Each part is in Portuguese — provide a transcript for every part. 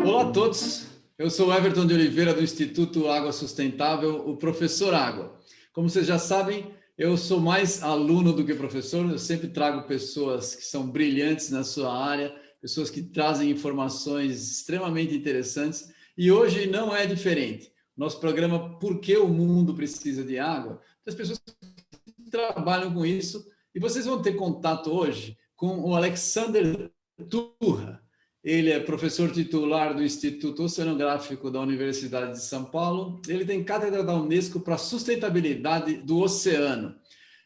Olá a todos, eu sou Everton de Oliveira do Instituto Água Sustentável, o Professor Água. Como vocês já sabem, eu sou mais aluno do que professor, eu sempre trago pessoas que são brilhantes na sua área, pessoas que trazem informações extremamente interessantes, e hoje não é diferente. Nosso programa Por que o Mundo Precisa de Água, as pessoas que trabalham com isso, e vocês vão ter contato hoje com o Alexander Turra. Ele é professor titular do Instituto Oceanográfico da Universidade de São Paulo. Ele tem cátedra da Unesco para sustentabilidade do oceano.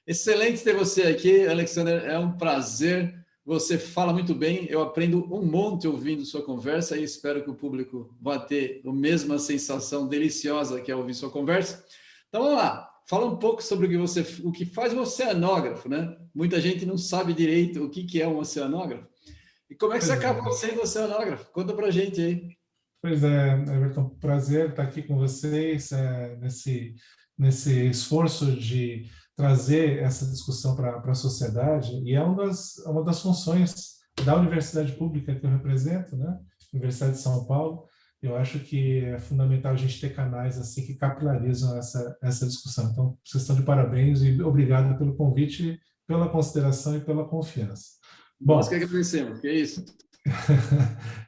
Excelente ter você aqui, Alexander. É um prazer. Você fala muito bem. Eu aprendo um monte ouvindo sua conversa e espero que o público vá ter a mesma sensação deliciosa que é ouvir sua conversa. Então, vamos lá. Fala um pouco sobre o que faz um oceanógrafo, né? Muita gente não sabe direito o que é um oceanógrafo. E como é que você Pois acabou é, sendo oceanógrafo? Conta pra gente aí. pois é, Everton, prazer estar aqui com vocês nesse esforço de trazer essa discussão para a sociedade, e é uma das funções da universidade pública que eu represento, né? Universidade de São Paulo. Eu acho que é fundamental a gente ter canais assim que capilarizam essa discussão. Então, vocês estão de parabéns e obrigado pelo convite, pela consideração e pela confiança. Nós que Bom, agradecemos, que é isso.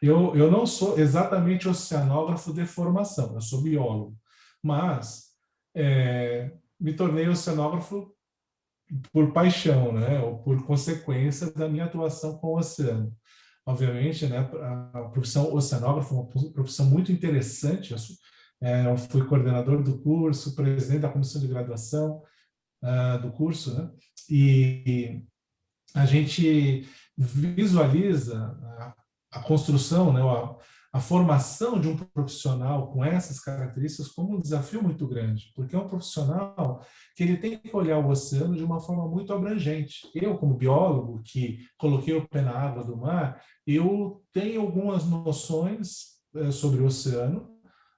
eu não sou exatamente oceanógrafo de formação, eu sou biólogo, mas me tornei oceanógrafo por paixão, né, ou por consequência da minha atuação com o oceano. Obviamente, né, a profissão oceanógrafo é uma profissão muito interessante. Eu fui coordenador do curso, presidente da comissão de graduação do curso, né, e a gente visualiza a construção, né, a formação de um profissional com essas características como um desafio muito grande, porque é um profissional que ele tem que olhar o oceano de uma forma muito abrangente. Eu, como biólogo, que coloquei o pé na água do mar, eu tenho algumas noções sobre o oceano,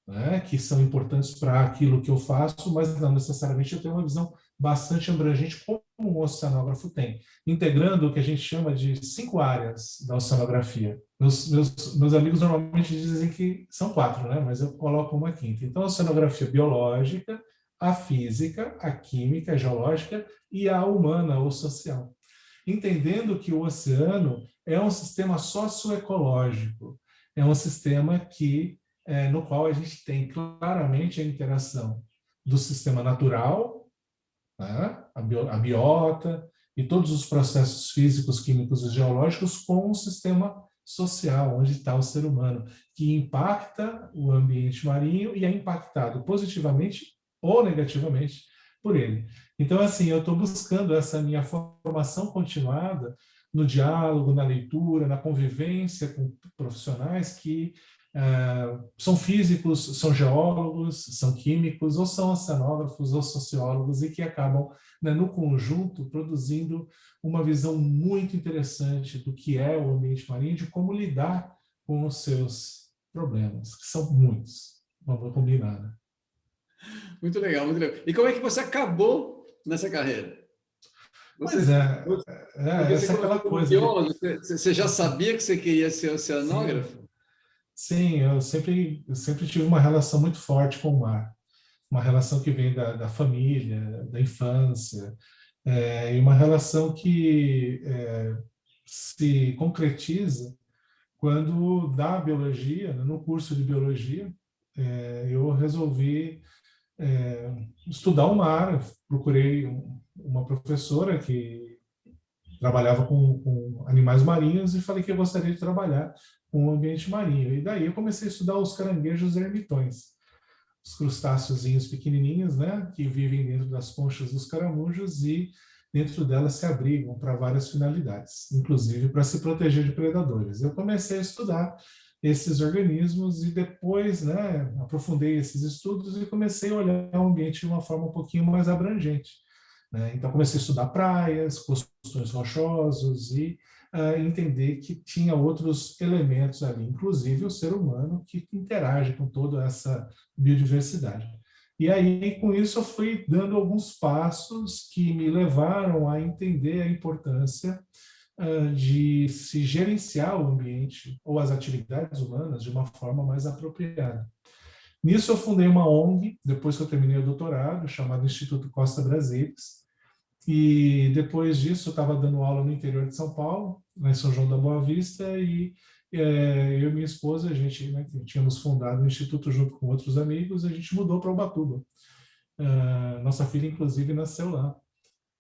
né, que são importantes para aquilo que eu faço, mas não necessariamente eu tenho uma visão bastante abrangente como um oceanógrafo tem, integrando o que a gente chama de 5 áreas da oceanografia. Meus amigos normalmente dizem que são 4, né? Mas eu coloco uma quinta. Então, a oceanografia biológica, a física, a química, a geológica e a humana ou social. Entendendo que o oceano é um sistema socioecológico, é um sistema no qual a gente tem claramente a interação do sistema natural, né, a biota e todos os processos físicos, químicos e geológicos com um sistema social, onde está o ser humano, que impacta o ambiente marinho e é impactado positivamente ou negativamente por ele. Então, assim, eu estou buscando essa minha formação continuada no diálogo, na leitura, na convivência com profissionais que são físicos, são geólogos, são químicos, ou são oceanógrafos, ou sociólogos, e que acabam, né, no conjunto, produzindo uma visão muito interessante do que é o ambiente marinho, de como lidar com os seus problemas, que são muitos, vamos combinar, né? Muito legal, muito legal. E como é que você acabou nessa carreira? Pois Você, porque você essa é aquela começou como coisa de... biólogo, você já sabia que você queria ser Sim, oceanógrafo? sim, eu sempre tive uma relação muito forte com o mar, uma relação que vem da família, da infância, e uma relação que se concretiza quando, da biologia, né, no curso de biologia, eu resolvi estudar o mar. Procurei uma professora que trabalhava com animais marinhos e falei que eu gostaria de trabalhar com o ambiente marinho. E daí eu comecei a estudar os caranguejos ermitões, os crustáceozinhos pequenininhos, né, que vivem dentro das conchas dos caramujos e dentro delas se abrigam para várias finalidades, inclusive para se proteger de predadores. Eu comecei a estudar esses organismos e depois, né, aprofundei esses estudos e comecei a olhar o ambiente de uma forma um pouquinho mais abrangente, né? Então comecei a estudar praias, costões rochosos e entender que tinha outros elementos ali, inclusive o ser humano que interage com toda essa biodiversidade. E aí, com isso, eu fui dando alguns passos que me levaram a entender a importância de se gerenciar o ambiente ou as atividades humanas de uma forma mais apropriada. Nisso, eu fundei uma ONG, depois que eu terminei o doutorado, chamado Instituto Costa Brasilis, e depois disso, eu estava dando aula no interior de São Paulo, lá em São João da Boa Vista, e eu e minha esposa, a gente, né, tínhamos fundado o Instituto junto com outros amigos, a gente mudou para Ubatuba. Nossa filha, inclusive, nasceu lá,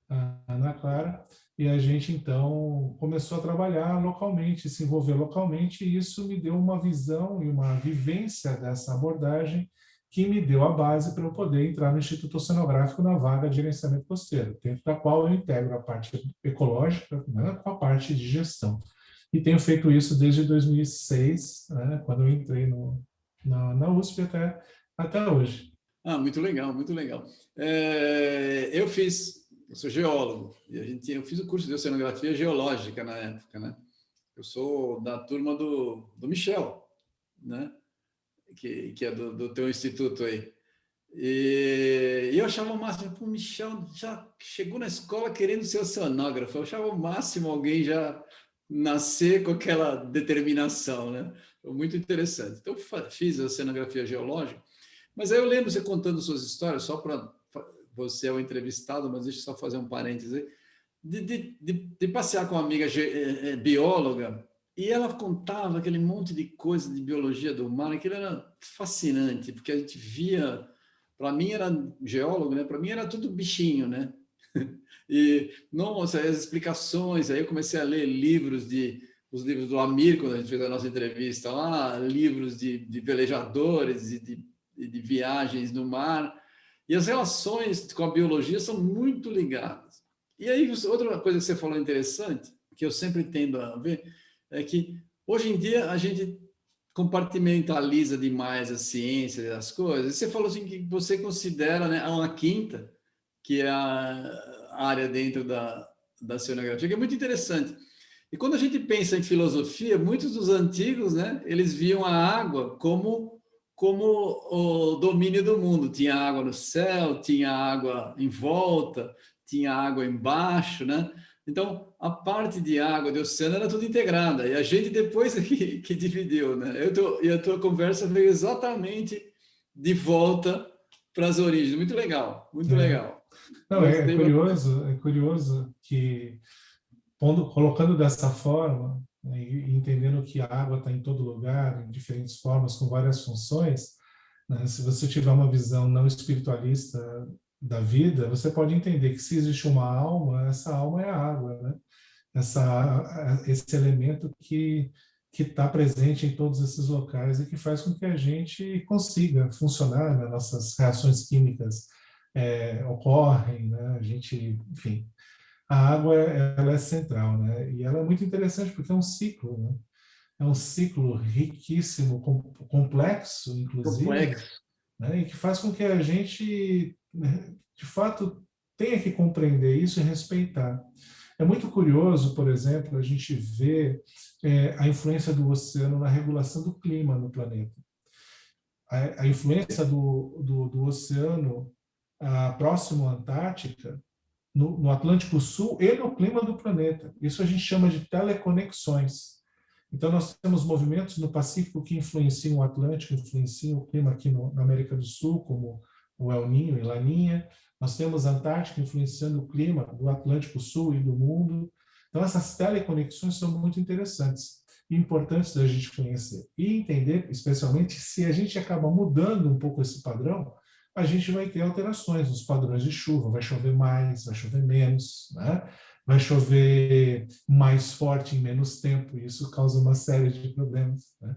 a Ana Clara, e a gente, então, começou a trabalhar localmente, se envolver localmente, e isso me deu uma visão e uma vivência dessa abordagem que me deu a base para eu poder entrar no Instituto Oceanográfico na vaga de gerenciamento costeiro, dentro da qual eu integro a parte ecológica, né, com a parte de gestão. E tenho feito isso desde 2006, né, quando eu entrei na USP até hoje. Ah, muito legal, muito legal. Eu sou geólogo, e eu fiz o curso de oceanografia geológica na época, né? Eu sou da turma do Michel, né? Que é do teu instituto aí. E eu achava o máximo, o Michel já chegou na escola querendo ser oceanógrafo. Eu achava o máximo alguém já nascer com aquela determinação, né? Foi muito interessante. Então, fiz a oceanografia geológica, mas aí eu lembro você contando suas histórias, só para você é o entrevistado, mas deixa eu só fazer um parênteses aí, de passear com uma amiga bióloga, e ela contava aquele monte de coisa de biologia do mar, aquilo era fascinante, porque a gente via, para mim era geólogo, né? Para mim era tudo bichinho, né? E, nossa, as explicações, aí eu comecei a ler os livros do Amir, quando a gente fez a nossa entrevista lá, livros de velejadores e de viagens no mar, e as relações com a biologia são muito ligadas. E aí, outra coisa que você falou interessante, que eu sempre tendo a ver, é que hoje em dia a gente compartimentaliza demais a ciência e as coisas. Você falou assim que você considera, né, uma quinta, que é a área dentro da oceanografia, que é muito interessante. E quando a gente pensa em filosofia, muitos dos antigos, né, eles viam a água como o domínio do mundo. Tinha água no céu, tinha água em volta, tinha água embaixo, né? Então, a parte de água de oceano era tudo integrada. E a gente depois que dividiu, né? E a tua conversa veio exatamente de volta para as origens. Muito legal, muito É. legal. Não, Gostei bastante. é curioso que colocando dessa forma, né, e entendendo que a água está em todo lugar, em diferentes formas, com várias funções, né, se você tiver uma visão não espiritualista da vida, você pode entender que se existe uma alma, essa alma é a água, né? Esse elemento que está presente em todos esses locais e que faz com que a gente consiga funcionar, né? Nossas reações químicas ocorrem, né? A gente, enfim, a água ela é central, né? E ela é muito interessante porque é um ciclo, né? É um ciclo riquíssimo, complexo, inclusive, Complexo. né? E que faz com que a gente, né, de fato, tenha que compreender isso e respeitar. É muito curioso, por exemplo, a gente ver a influência do oceano na regulação do clima no planeta. A influência do oceano próximo à Antártica no Atlântico Sul e no clima do planeta. Isso a gente chama de teleconexões. Então, nós temos movimentos no Pacífico que influenciam o Atlântico, influenciam o clima aqui na América do Sul, como o El Niño e Laninha. Nós temos a Antártica influenciando o clima do Atlântico Sul e do mundo. Então, essas teleconexões são muito interessantes e importantes da gente conhecer. E entender, especialmente, se a gente acaba mudando um pouco esse padrão, a gente vai ter alterações nos padrões de chuva, vai chover mais, vai chover menos, né? Vai chover mais forte em menos tempo, e isso causa uma série de problemas, né?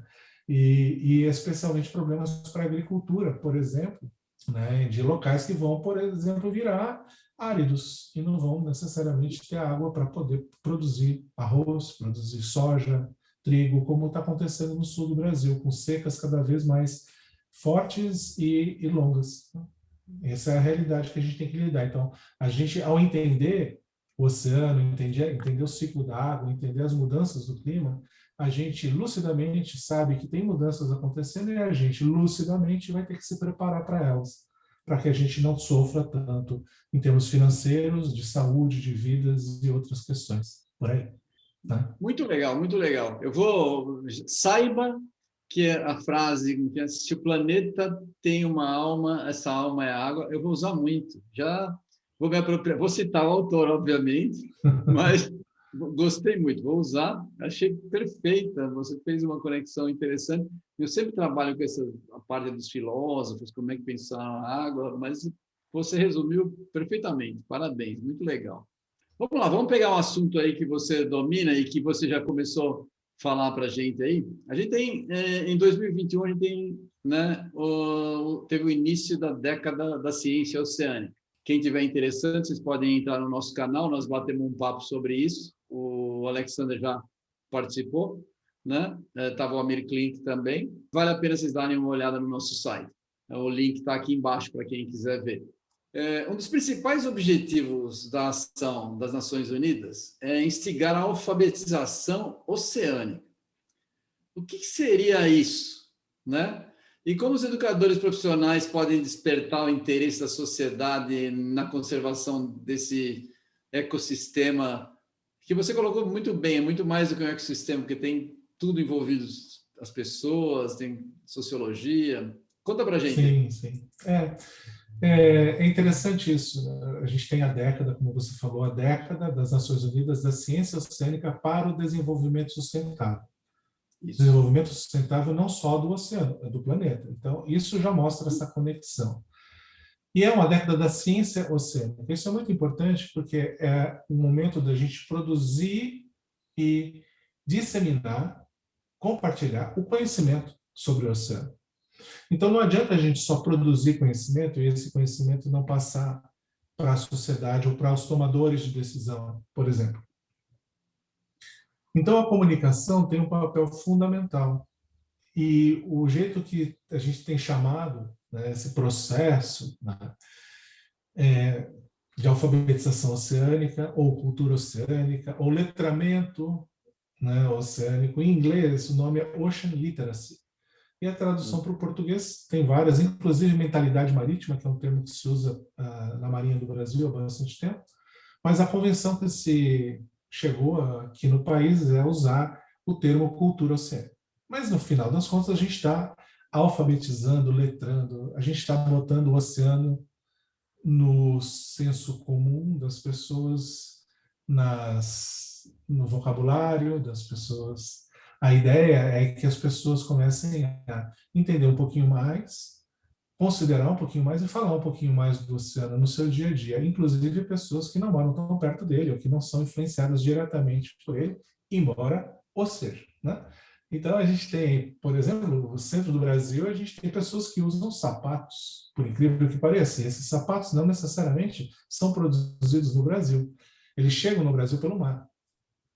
E especialmente problemas para a agricultura, por exemplo, né? De locais que vão, por exemplo, virar áridos e não vão necessariamente ter água para poder produzir arroz, produzir soja, trigo, como está acontecendo no sul do Brasil, com secas cada vez mais fortes e longas. Essa é a realidade que a gente tem que lidar. Então, a gente, ao entender o oceano, entender o ciclo da água, entender as mudanças do clima, a gente lucidamente sabe que tem mudanças acontecendo e a gente lucidamente vai ter que se preparar para elas. para que a gente não sofra tanto em termos financeiros, de saúde, de vidas e outras questões. Por aí. Tá? Muito legal, muito legal. Saiba que a frase, se o planeta tem uma alma, essa alma é a água, eu vou usar muito. Já vou me apropriar, vou citar o autor, obviamente, mas gostei muito, vou usar, achei perfeita, você fez uma conexão interessante. Eu sempre trabalho com a parte dos filósofos, como é que pensar a água, mas você resumiu perfeitamente, parabéns, muito legal. Vamos lá, vamos pegar um assunto aí que você domina e que você já começou a falar para a gente aí. A gente tem, em 2021, a gente tem, né, teve o início da década da ciência oceânica. Quem tiver interessante, vocês podem entrar no nosso canal, nós batemos um papo sobre isso. O Alexander já participou, né? Estava o Amir Klink também. Vale a pena vocês darem uma olhada no nosso site. O link está aqui embaixo para quem quiser ver. Um dos principais objetivos da ação das Nações Unidas é instigar a alfabetização oceânica. O que seria isso, né? E como os educadores profissionais podem despertar o interesse da sociedade na conservação desse ecossistema que você colocou muito bem, é muito mais do que um ecossistema, porque tem tudo envolvido, as pessoas, tem sociologia. Conta para a gente aí. Sim, sim. É interessante isso, né? A gente tem a década, como você falou, a década das Nações Unidas da Ciência Oceânica para o Desenvolvimento Sustentável. Isso. Desenvolvimento sustentável não só do oceano, é do planeta. Então, isso já mostra essa conexão. E é uma década da ciência oceânica. Isso é muito importante porque é o momento da gente produzir e disseminar, compartilhar o conhecimento sobre o oceano. Então, não adianta a gente só produzir conhecimento e esse conhecimento não passar para a sociedade ou para os tomadores de decisão, por exemplo. Então, a comunicação tem um papel fundamental. E o jeito que a gente tem chamado, né, esse processo, né, de alfabetização oceânica, ou cultura oceânica, ou letramento, né, oceânico, em inglês o nome é Ocean Literacy. E a tradução para o português tem várias, inclusive mentalidade marítima, que é um termo que se usa na Marinha do Brasil há bastante tempo, mas a convenção que se chegou aqui no país é usar o termo cultura oceânica. Mas no final das contas a gente está alfabetizando, letrando, a gente está botando o oceano no senso comum das pessoas, no vocabulário das pessoas. A ideia é que as pessoas comecem a entender um pouquinho mais, considerar um pouquinho mais e falar um pouquinho mais do oceano no seu dia a dia, inclusive pessoas que não moram tão perto dele ou que não são influenciadas diretamente por ele, embora o seja, né? Então a gente tem, por exemplo, no centro do Brasil, a gente tem pessoas que usam sapatos, por incrível que pareça. E esses sapatos não necessariamente são produzidos no Brasil. Eles chegam no Brasil pelo mar,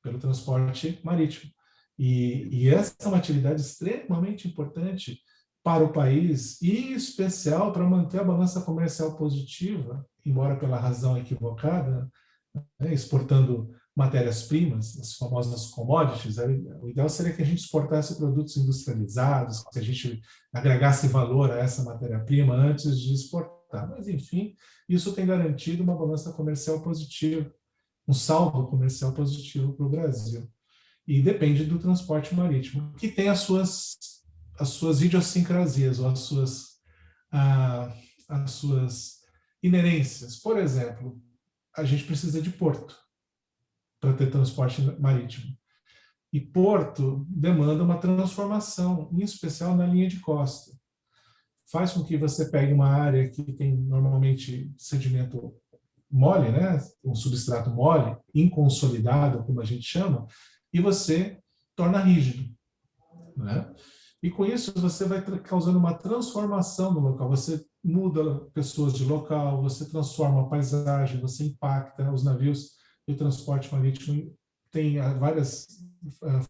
pelo transporte marítimo. E essa é uma atividade extremamente importante para o país e em especial para manter a balança comercial positiva, embora pela razão equivocada, né, exportando matérias-primas, as famosas commodities. O ideal seria que a gente exportasse produtos industrializados, que a gente agregasse valor a essa matéria-prima antes de exportar. Mas, enfim, isso tem garantido uma balança comercial positiva, um saldo comercial positivo para o Brasil. E depende do transporte marítimo, que tem as suas idiosincrasias, ou as suas inerências. Por exemplo, a gente precisa de porto para ter transporte marítimo. E porto demanda uma transformação, em especial na linha de costa. Faz com que você pegue uma área que tem normalmente sedimento mole, né? Um substrato mole, inconsolidado, como a gente chama, e você torna rígido, né? E com isso você vai causando uma transformação no local. Você muda pessoas de local, você transforma a paisagem, você impacta os navios. E o transporte marítimo tem várias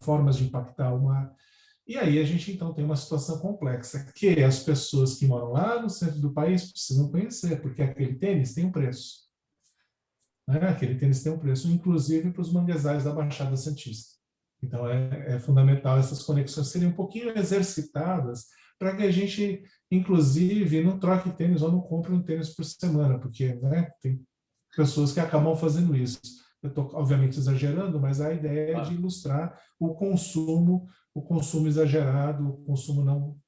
formas de impactar o mar. E aí a gente então tem uma situação complexa, que as pessoas que moram lá no centro do país precisam conhecer, porque aquele tênis tem um preço. Né? Aquele tênis tem um preço, inclusive para os manguezais da Baixada Santista. Então, é fundamental essas conexões serem um pouquinho exercitadas para que a gente, inclusive, não troque tênis ou não compre um tênis por semana, porque, né, tem pessoas que acabam fazendo isso. Eu estou, obviamente, exagerando, mas a ideia é de ilustrar o consumo exagerado, o consumo não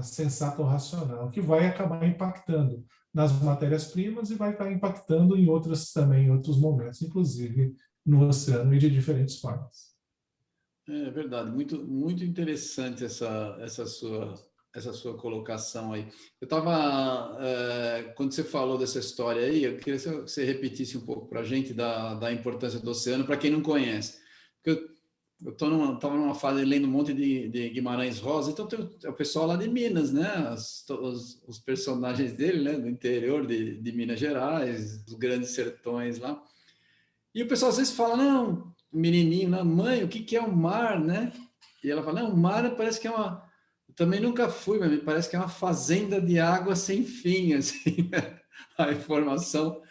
sensato ou racional, que vai acabar impactando nas matérias-primas e vai estar impactando em outras também, em outros momentos, inclusive no oceano e de diferentes formas. É verdade, muito, muito interessante essa sua colocação aí. Eu estava, quando você falou dessa história aí, eu queria que você repetisse um pouco para a gente da importância do oceano, para quem não conhece. Porque eu estava numa fase lendo um monte de Guimarães Rosa, então tem o pessoal lá de Minas, né? Os personagens dele, né? Do interior de Minas Gerais, os grandes sertões lá. E o pessoal às vezes fala, não, menininho, não, mãe, o que que é o mar, né? E ela fala, não, o mar parece que é uma... Eu também nunca fui, mas me parece que é uma fazenda de água sem fim, assim, né? A informação.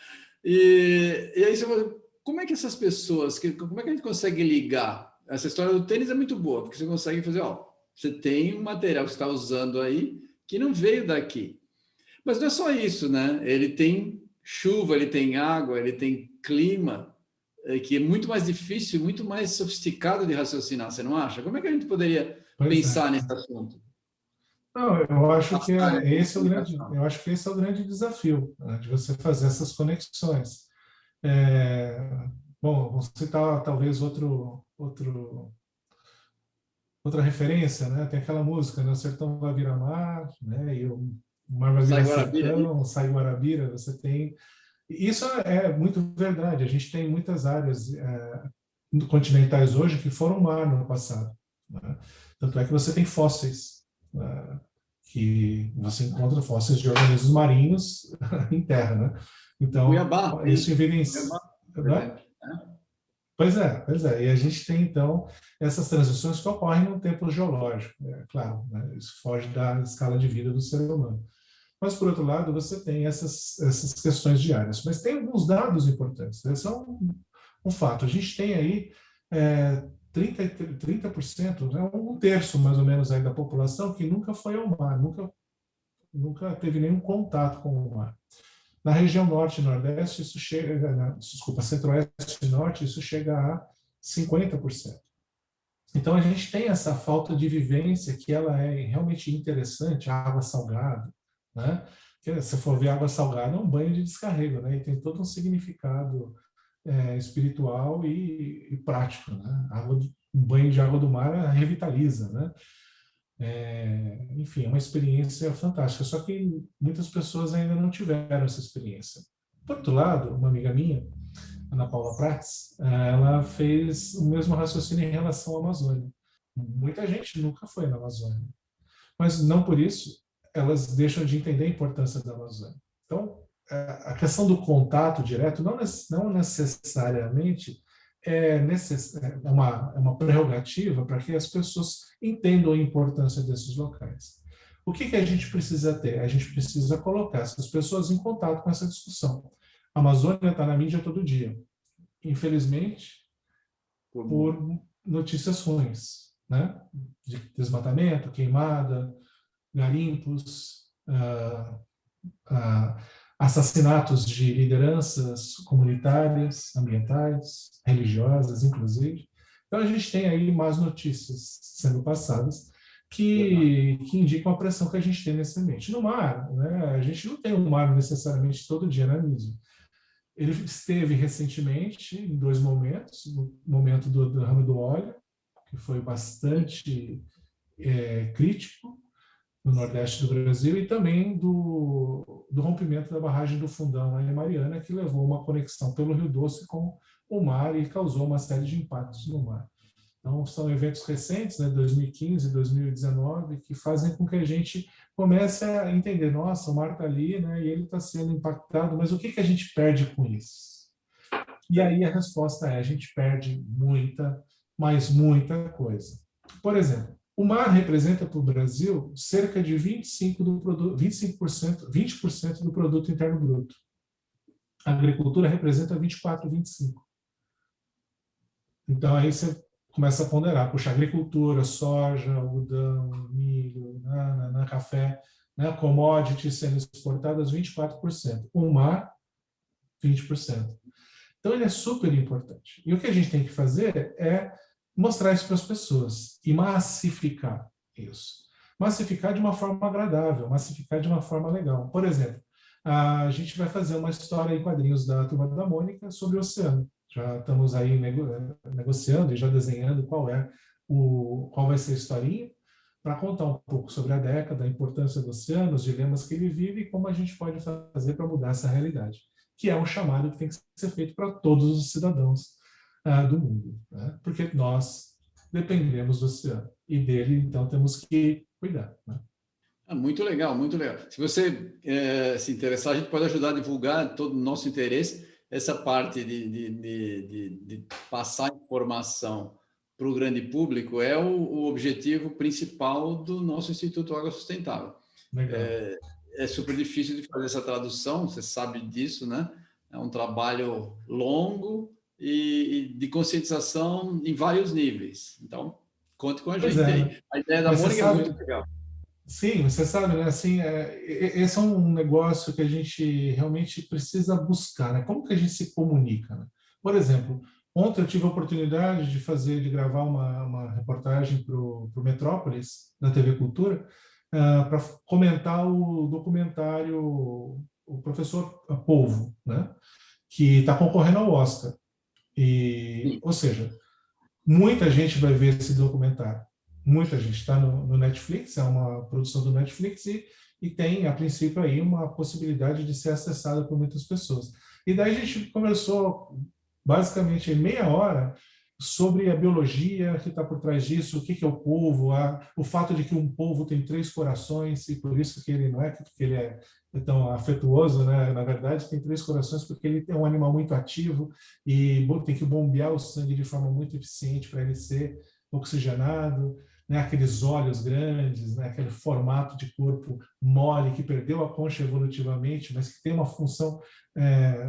E aí você fala, como é que essas pessoas, como é que a gente consegue ligar? Essa história do tênis é muito boa, porque você consegue fazer, ó, você tem um material que você está usando aí que não veio daqui. Mas não é só isso, né? Ele tem chuva, ele tem água, ele tem clima, que é muito mais difícil, muito mais sofisticado de raciocinar, você não acha? Como é que a gente poderia Pois é. pensar nesse assunto? Não, eu acho que Passar esse é o grande, comunicação. eu acho que esse é o grande desafio, né, de você fazer essas conexões. É, bom, vou citar talvez outra referência, né? Tem aquela música, né? O sertão vai virar mar, né? E o mar vai Sai virar Guarabira ali? sertão, sai Guarabira. Você tem isso é muito verdade. A gente tem muitas áreas continentais hoje que foram mar no passado, né? Tanto é que você tem fósseis, que você encontra fósseis de organismos marinhos em terra, né? Em Então, Cuiabá, isso tem. evidencia, Cuiabá, por né? exemplo. Né? Pois é, pois é. E a gente tem, então, essas transições que ocorrem no tempo geológico. É claro, né? Isso foge da escala de vida do ser humano. Mas, por outro lado, você tem essas questões diárias. Mas tem alguns dados importantes. Esse é um fato. A gente tem aí 30%, né? Um terço, mais ou menos, aí da população que nunca foi ao mar, nunca teve nenhum contato com o mar. Na região norte e nordeste, isso chega, desculpa, centro-oeste e norte, isso chega a 50%. Então, a gente tem essa falta de vivência que ela é realmente interessante, a água salgada, né? Que, se for ver água salgada, é um banho de descarrego, né? E tem todo um significado espiritual e prático, né? Um banho de água do mar revitaliza, né? Enfim, é uma experiência fantástica. Só que muitas pessoas ainda não tiveram essa experiência. Por outro lado, uma amiga minha, Ana Paula Prats, ela fez o mesmo raciocínio em relação à Amazônia. Muita gente nunca foi na Amazônia, mas não por isso elas deixam de entender a importância da Amazônia. Então, a questão do contato direto não necessariamente é uma prerrogativa para que as pessoas entendam a importância desses locais. O que a gente precisa ter? A gente precisa colocar essas pessoas em contato com essa discussão. A Amazônia está na mídia todo dia. Infelizmente, por notícias ruins, né? De desmatamento, queimada, garimpos, assassinatos de lideranças comunitárias, ambientais, religiosas, inclusive. Então, a gente tem aí más notícias sendo passadas que indicam a pressão que a gente tem nesse ambiente. No mar, né, a gente não tem um mar necessariamente todo dia na mídia. Ele esteve recentemente em dois momentos, no momento do derrame do óleo, que foi bastante crítico, no Nordeste do Brasil, e também do rompimento da barragem do Fundão, lá em Mariana, que levou uma conexão pelo Rio Doce com o mar e causou uma série de impactos no mar. Então, são eventos recentes, né, 2015, 2019, que fazem com que a gente comece a entender, nossa, o mar está ali, né, e ele está sendo impactado, mas o que a gente perde com isso? E aí a resposta é, a gente perde muita, mas muita coisa. Por exemplo, o mar representa para o Brasil cerca de 20% do produto interno bruto. A agricultura representa 24, 25. Então aí você começa a ponderar, puxa, agricultura, soja, algodão, milho, café, né, commodities sendo exportadas 24%, o mar 20%. Então ele é super importante. E o que a gente tem que fazer é mostrar isso para as pessoas e massificar isso. Massificar de uma forma agradável, massificar de uma forma legal. Por exemplo, a gente vai fazer uma história em quadrinhos da Turma da Mônica sobre o oceano. Já estamos aí negociando e já desenhando qual vai ser a historinha, para contar um pouco sobre a década, a importância do oceano, os dilemas que ele vive e como a gente pode fazer para mudar essa realidade, que é um chamado que tem que ser feito para todos os cidadãos do mundo, né? Porque nós dependemos do oceano e dele, então, temos que cuidar, né? Muito legal, muito legal. Se você se interessar, a gente pode ajudar a divulgar todo o nosso interesse, essa parte de passar informação para o grande público é o objetivo principal do nosso Instituto Água Sustentável. Legal. É super difícil de fazer essa tradução, você sabe disso, né? É um trabalho longo e de conscientização em vários níveis. Então, conte com a Pois gente é, aí. né? A ideia da Mas você Mônica é muito sabe, legal. sim, você sabe, né? Assim, esse é um negócio que a gente realmente precisa buscar, né? Como que a gente se comunica, né? Por exemplo, ontem eu tive a oportunidade de gravar uma reportagem para o Metrópolis, na TV Cultura, para comentar o documentário O Professor Polvo, né? Que está concorrendo ao Oscar. Sim. Ou seja, muita gente vai ver esse documentário. Muita gente está no Netflix, é uma produção do Netflix e tem, a princípio, aí uma possibilidade de ser acessada por muitas pessoas. E daí a gente conversou basicamente em meia hora sobre a biologia que está por trás disso, o que é o polvo, o fato de que um polvo tem 3 corações e por isso que ele não é porque ele é tão afetuoso, né? Na verdade, tem 3 corações porque ele é um animal muito ativo e tem que bombear o sangue de forma muito eficiente para ele ser oxigenado, né? Aqueles olhos grandes, né? Aquele formato de corpo mole que perdeu a concha evolutivamente, mas que tem uma função,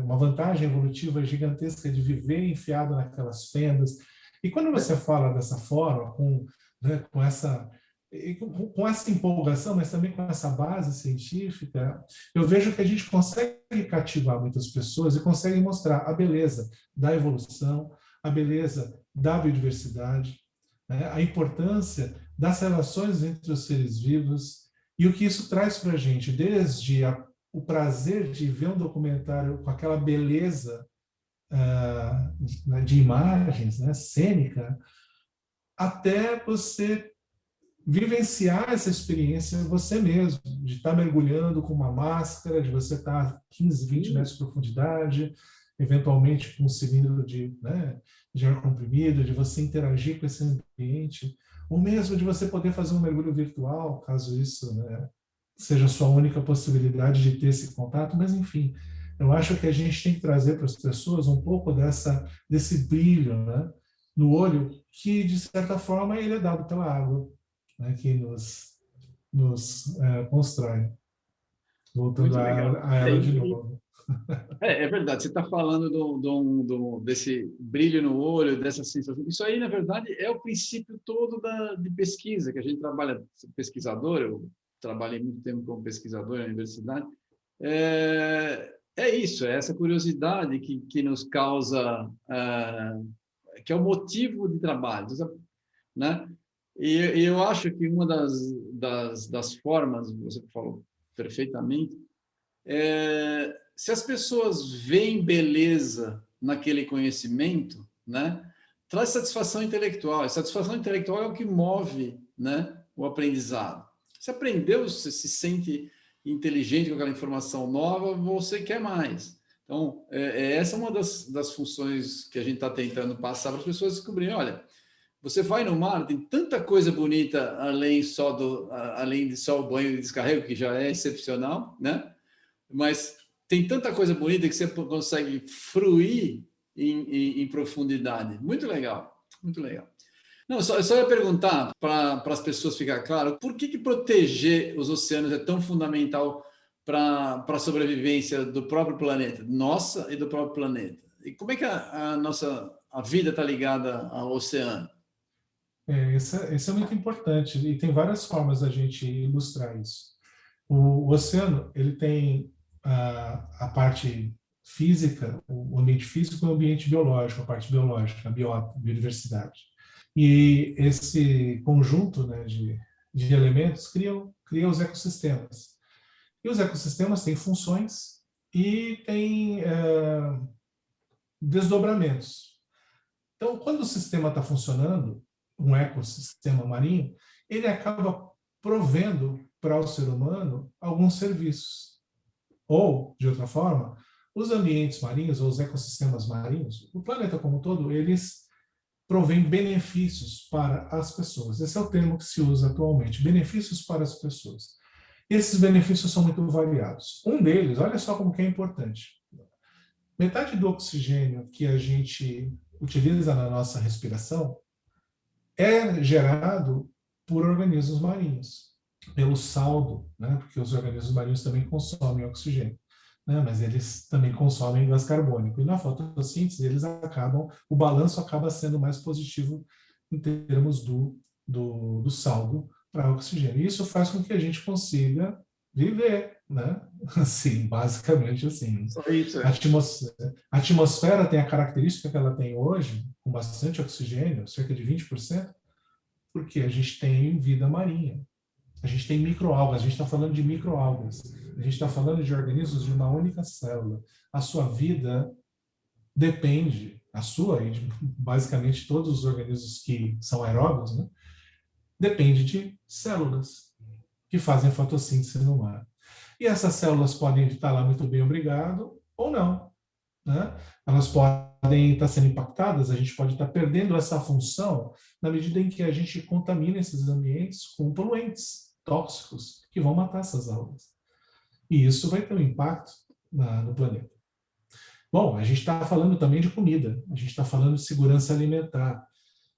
uma vantagem evolutiva gigantesca de viver enfiado naquelas fendas. E quando você fala dessa forma, né, com essa empolgação, mas também com essa base científica, eu vejo que a gente consegue cativar muitas pessoas e consegue mostrar a beleza da evolução, a beleza da biodiversidade, né, a importância das relações entre os seres vivos e o que isso traz para a gente, desde o prazer de ver um documentário com aquela beleza de imagens, né, cênica, até você vivenciar essa experiência você mesmo, de estar mergulhando com uma máscara, de você estar a 15, 20 metros de profundidade, eventualmente com um cilindro de ar comprimido, de você interagir com esse ambiente, ou mesmo de você poder fazer um mergulho virtual, caso isso, né, seja a sua única possibilidade de ter esse contato, mas enfim, eu acho que a gente tem que trazer para as pessoas um pouco desse brilho, né, no olho, que de certa forma ele é dado pela água, né, que nos constrói. Voltando Muito legal. a ela de novo. É verdade, você está falando desse brilho no olho, dessa sensação. Isso aí, na verdade, é o princípio todo de pesquisa, que a gente trabalha, pesquisador, eu trabalhei muito tempo como pesquisador na universidade. É isso, é essa curiosidade que nos causa, que é o motivo de trabalho, né? E eu acho que uma das formas, você falou perfeitamente, se as pessoas veem beleza naquele conhecimento, né, traz satisfação intelectual. A satisfação intelectual é o que move, né, o aprendizado. Você aprendeu, você se sente inteligente com aquela informação nova, você quer mais. Então, essa é uma das funções que a gente está tentando passar para as pessoas descobrirem. Olha, você vai no mar, tem tanta coisa bonita além de só o banho de descarrego, que já é excepcional, né? Mas tem tanta coisa bonita que você consegue fruir em profundidade. Muito legal, muito legal. Não, eu só ia perguntar para as pessoas ficar claro, por que proteger os oceanos é tão fundamental para a sobrevivência do próprio planeta, nossa e do próprio planeta? E como é que a vida está ligada ao oceano? Esse é muito importante e tem várias formas da gente ilustrar isso. O oceano, ele tem a parte física, o ambiente físico e o ambiente biológico, a parte biológica, a biodiversidade. E esse conjunto, né, de elementos cria os ecossistemas. E os ecossistemas têm funções e têm desdobramentos. Então, quando o sistema está funcionando, um ecossistema marinho, ele acaba provendo para o ser humano alguns serviços. Ou, de outra forma, os ambientes marinhos, ou os ecossistemas marinhos, o planeta como um todo, eles provém benefícios para as pessoas. Esse é o termo que se usa atualmente, benefícios para as pessoas. Esses benefícios são muito variados. Um deles, olha só como que é importante. Metade do oxigênio que a gente utiliza na nossa respiração é gerado por organismos marinhos, pelo saldo, né? Porque os organismos marinhos também consomem oxigênio, né? Mas eles também consomem gás carbônico. E na fotossíntese, o balanço acaba sendo mais positivo em termos do saldo para oxigênio. E isso faz com que a gente consiga viver, né? Assim, basicamente assim. Só isso, A atmosfera tem a característica que ela tem hoje, com bastante oxigênio, cerca de 20%, porque a gente tem vida marinha. A gente tem microalgas, a gente está falando de microalgas. A gente está falando de organismos de uma única célula. A sua vida depende, a sua e de basicamente todos os organismos que são aeróbios, né? Depende de células que fazem fotossíntese no mar. E essas células podem estar lá muito bem, obrigado, ou não, né? Elas podem estar sendo impactadas, a gente pode estar perdendo essa função na medida em que a gente contamina esses ambientes com poluentes tóxicos que vão matar essas algas. E isso vai ter um impacto no planeta. Bom, a gente está falando também de comida, a gente está falando de segurança alimentar.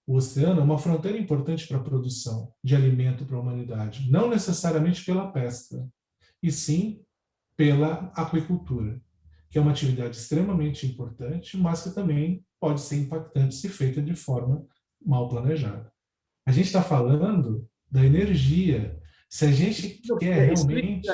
O oceano é uma fronteira importante para a produção de alimento para a humanidade, não necessariamente pela pesca, e sim pela aquicultura, que é uma atividade extremamente importante, mas que também pode ser impactante se feita de forma mal planejada. A gente está falando da energia. Se a gente quer realmente...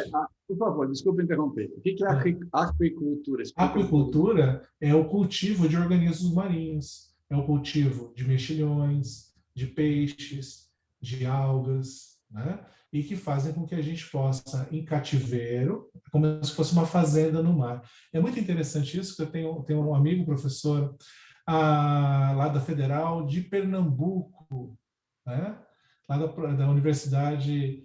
Por favor, desculpe interromper. O que é aquicultura? A aquicultura é o cultivo de organismos marinhos, é o cultivo de mexilhões, de peixes, de algas, né? E que fazem com que a gente possa, em cativeiro, como se fosse uma fazenda no mar. É muito interessante isso, que eu tenho um amigo professor lá da Federal de Pernambuco, né? Lá da Universidade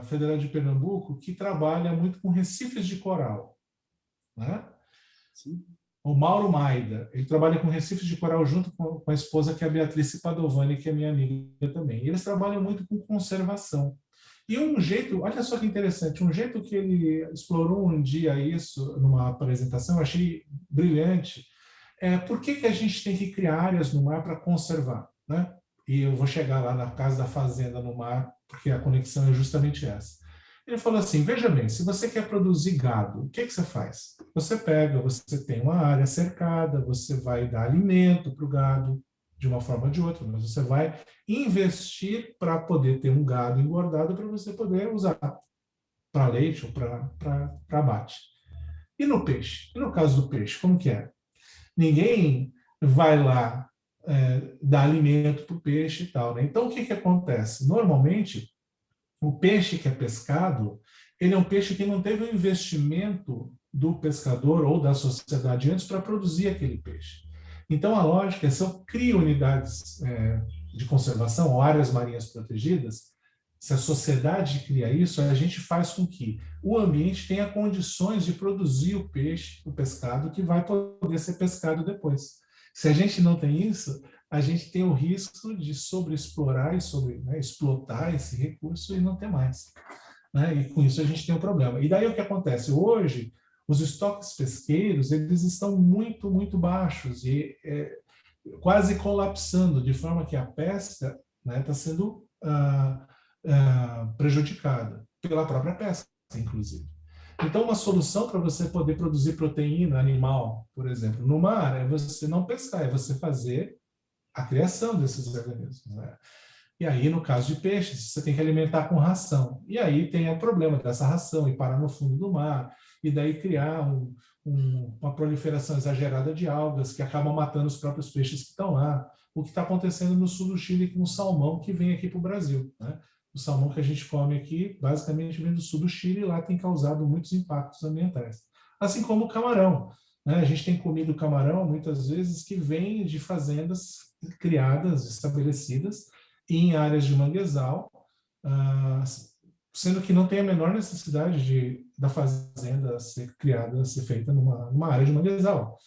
Federal de Pernambuco, que trabalha muito com recifes de coral, né? Sim. O Mauro Maida, ele trabalha com recifes de coral junto com a esposa, que é a Beatriz Padovani, que é minha amiga também. E eles trabalham muito com conservação. E um jeito, olha só que interessante, um jeito que ele explorou um dia isso numa apresentação, eu achei brilhante, por que a gente tem que criar áreas no mar para conservar, né? E eu vou chegar lá na casa da fazenda no mar, porque a conexão é justamente essa. Ele falou assim, veja bem, se você quer produzir gado, o que você faz? Você tem uma área cercada, você vai dar alimento para o gado, de uma forma ou de outra, mas você vai investir para poder ter um gado engordado para você poder usar para leite ou para abate. E no peixe? E no caso do peixe, como que é? Ninguém vai lá dar alimento para o peixe e tal, né? Então, o que acontece? Normalmente, o peixe que é pescado, ele é um peixe que não teve o investimento do pescador ou da sociedade antes para produzir aquele peixe. Então, a lógica é, se eu crio unidades de conservação ou áreas marinhas protegidas, se a sociedade cria isso, a gente faz com que o ambiente tenha condições de produzir o peixe, o pescado, que vai poder ser pescado depois. Se a gente não tem isso, a gente tem o risco de sobreexplorar e explotar esse recurso e não ter mais, né? E com isso a gente tem um problema. E daí o que acontece? Hoje, os estoques pesqueiros, eles estão muito, muito baixos e quase colapsando, de forma que a pesca, né, está sendo prejudicada pela própria pesca, inclusive. Então, uma solução para você poder produzir proteína animal, por exemplo, no mar, é você não pescar, é você fazer a criação desses organismos, né? E aí, no caso de peixes, você tem que alimentar com ração. E aí tem o problema dessa ração e parar no fundo do mar, e daí criar uma proliferação exagerada de algas que acabam matando os próprios peixes que estão lá. O que está acontecendo no sul do Chile com o salmão que vem aqui para o Brasil, né? O salmão que a gente come aqui, basicamente, vem do sul do Chile e lá tem causado muitos impactos ambientais. Assim como o camarão, né? A gente tem comido camarão, muitas vezes, que vem de fazendas criadas, estabelecidas, em áreas de manguezal, sendo que não tem a menor necessidade da fazenda ser criada, ser feita numa área de manguezal.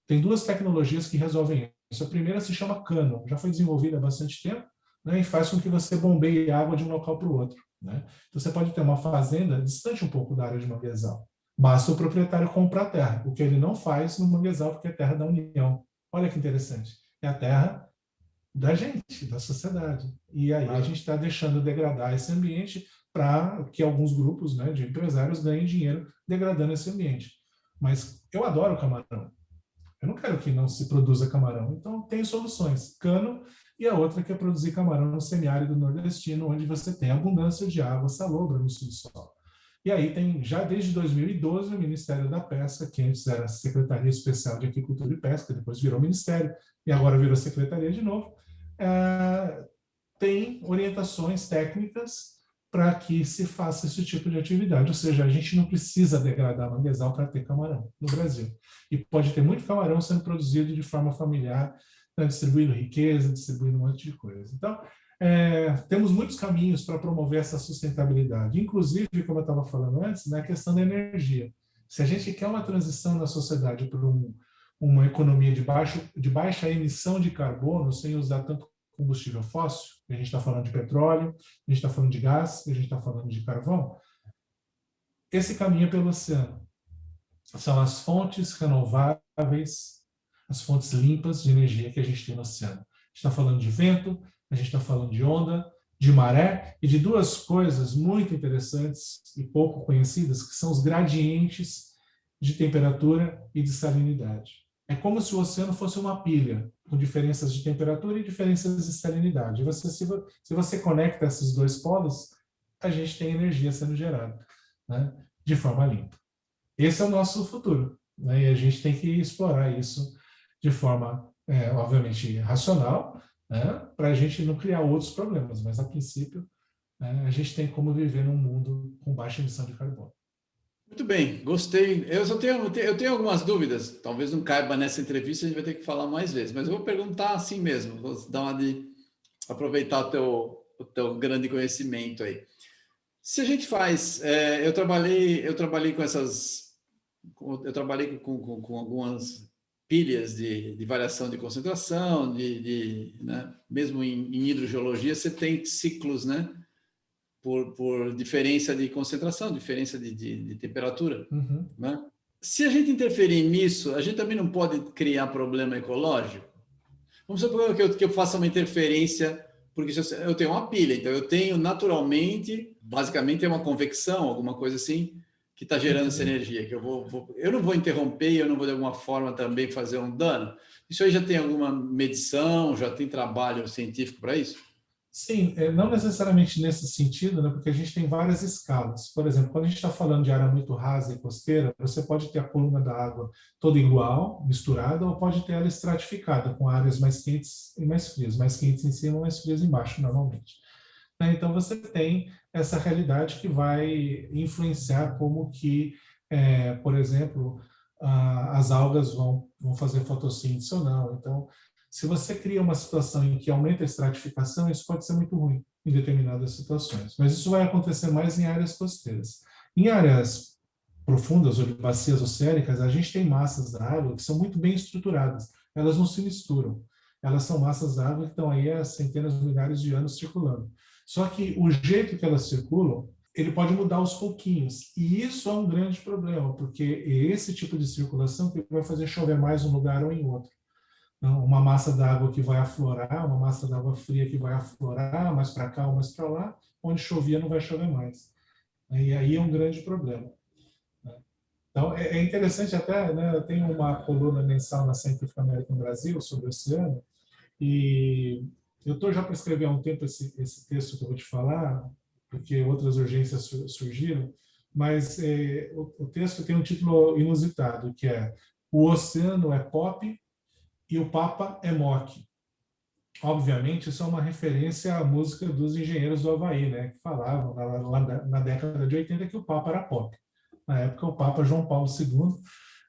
Tem duas tecnologias que resolvem isso. A primeira se chama cano, já foi desenvolvida há bastante tempo, né, e faz com que você bombeie água de um local para o outro, né? Então você pode ter uma fazenda distante um pouco da área de manguezal. Basta o proprietário comprar terra, o que ele não faz no manguezal, porque é terra da União. Olha que interessante. É a terra da gente, da sociedade. E aí a gente está deixando degradar esse ambiente para que alguns grupos, né, de empresários ganhem dinheiro degradando esse ambiente. Mas eu adoro camarão. Eu não quero que não se produza camarão. Então, tem soluções. Cano e a outra que é produzir camarão no semiárido nordestino, onde você tem abundância de água salobra no subsolo. E aí tem, já desde 2012, o Ministério da Pesca, que antes era a Secretaria Especial de Aquicultura e Pesca, depois virou Ministério, e agora virou Secretaria de novo, tem orientações técnicas para que se faça esse tipo de atividade. Ou seja, a gente não precisa degradar manguezal para ter camarão no Brasil. E pode ter muito camarão sendo produzido de forma familiar, né, distribuindo riqueza, distribuindo um monte de coisa. Então, temos muitos caminhos para promover essa sustentabilidade. Inclusive, como eu estava falando antes, na questão da energia. Se a gente quer uma transição na sociedade para uma economia de baixa emissão de carbono, sem usar tanto combustível fóssil, a gente está falando de petróleo, a gente está falando de gás, a gente está falando de carvão, esse caminho é pelo oceano. São as fontes renováveis, as fontes limpas de energia que a gente tem no oceano. A gente está falando de vento, a gente está falando de onda, de maré e de duas coisas muito interessantes e pouco conhecidas, que são os gradientes de temperatura e de salinidade. É como se o oceano fosse uma pilha, com diferenças de temperatura e diferenças de salinidade. E se você conecta esses dois polos, a gente tem energia sendo gerada, né, de forma limpa. Esse é o nosso futuro, né, e a gente tem que explorar isso de forma, obviamente, racional, né, para a gente não criar outros problemas. Mas, a princípio, a gente tem como viver num mundo com baixa emissão de carbono. Muito bem, gostei. Eu tenho algumas dúvidas, talvez não caiba nessa entrevista, a gente vai ter que falar mais vezes, mas eu vou perguntar assim mesmo, vou dar uma de aproveitar o teu grande conhecimento aí. Se a gente faz, eu trabalhei com algumas pilhas de variação de concentração, né? Mesmo em hidrogeologia você tem ciclos, né? Por diferença de concentração, diferença de temperatura. Uhum. Né? Se a gente interferir nisso, a gente também não pode criar problema ecológico? Vamos supor que eu faça uma interferência, porque eu tenho uma pilha, então eu tenho naturalmente, basicamente é uma convecção, alguma coisa assim, que está gerando essa energia, que eu não vou interromper, eu não vou de alguma forma também fazer um dano. Isso aí já tem alguma medição, já tem trabalho científico para isso? Sim, não necessariamente nesse sentido, né, porque a gente tem várias escalas. Por exemplo, quando a gente está falando de área muito rasa e costeira, você pode ter a coluna da água toda igual, misturada, ou pode ter ela estratificada, com áreas mais quentes e mais frias, mais quentes em cima, mais frias embaixo, normalmente. Então, você tem essa realidade que vai influenciar como que, por exemplo, as algas vão fazer fotossíntese ou não. Então, se você cria uma situação em que aumenta a estratificação, isso pode ser muito ruim em determinadas situações. Mas isso vai acontecer mais em áreas costeiras. Em áreas profundas ou de bacias oceânicas, a gente tem massas da água que são muito bem estruturadas. Elas não se misturam. Elas são massas da água que estão aí há centenas de milhares de anos circulando. Só que o jeito que elas circulam, ele pode mudar aos pouquinhos. E isso é um grande problema, porque é esse tipo de circulação que vai fazer chover mais um lugar ou em outro. Então, uma massa d'água que vai aflorar, uma massa d'água fria que vai aflorar, mais para cá ou mais para lá, onde chovia não vai chover mais. E aí é um grande problema. Então, é interessante até, né, eu tenho uma coluna mensal na Scientific American Brasil sobre o oceano, E eu estou já para escrever há um tempo esse texto que eu vou te falar, porque outras urgências surgiram, mas o texto tem um título inusitado, que é O Oceano é Pop e o Papa é Mock. Obviamente, isso é uma referência à música dos Engenheiros do Havaí, né, que falavam lá na década de 80 que o Papa era pop. Na época, o Papa João Paulo II,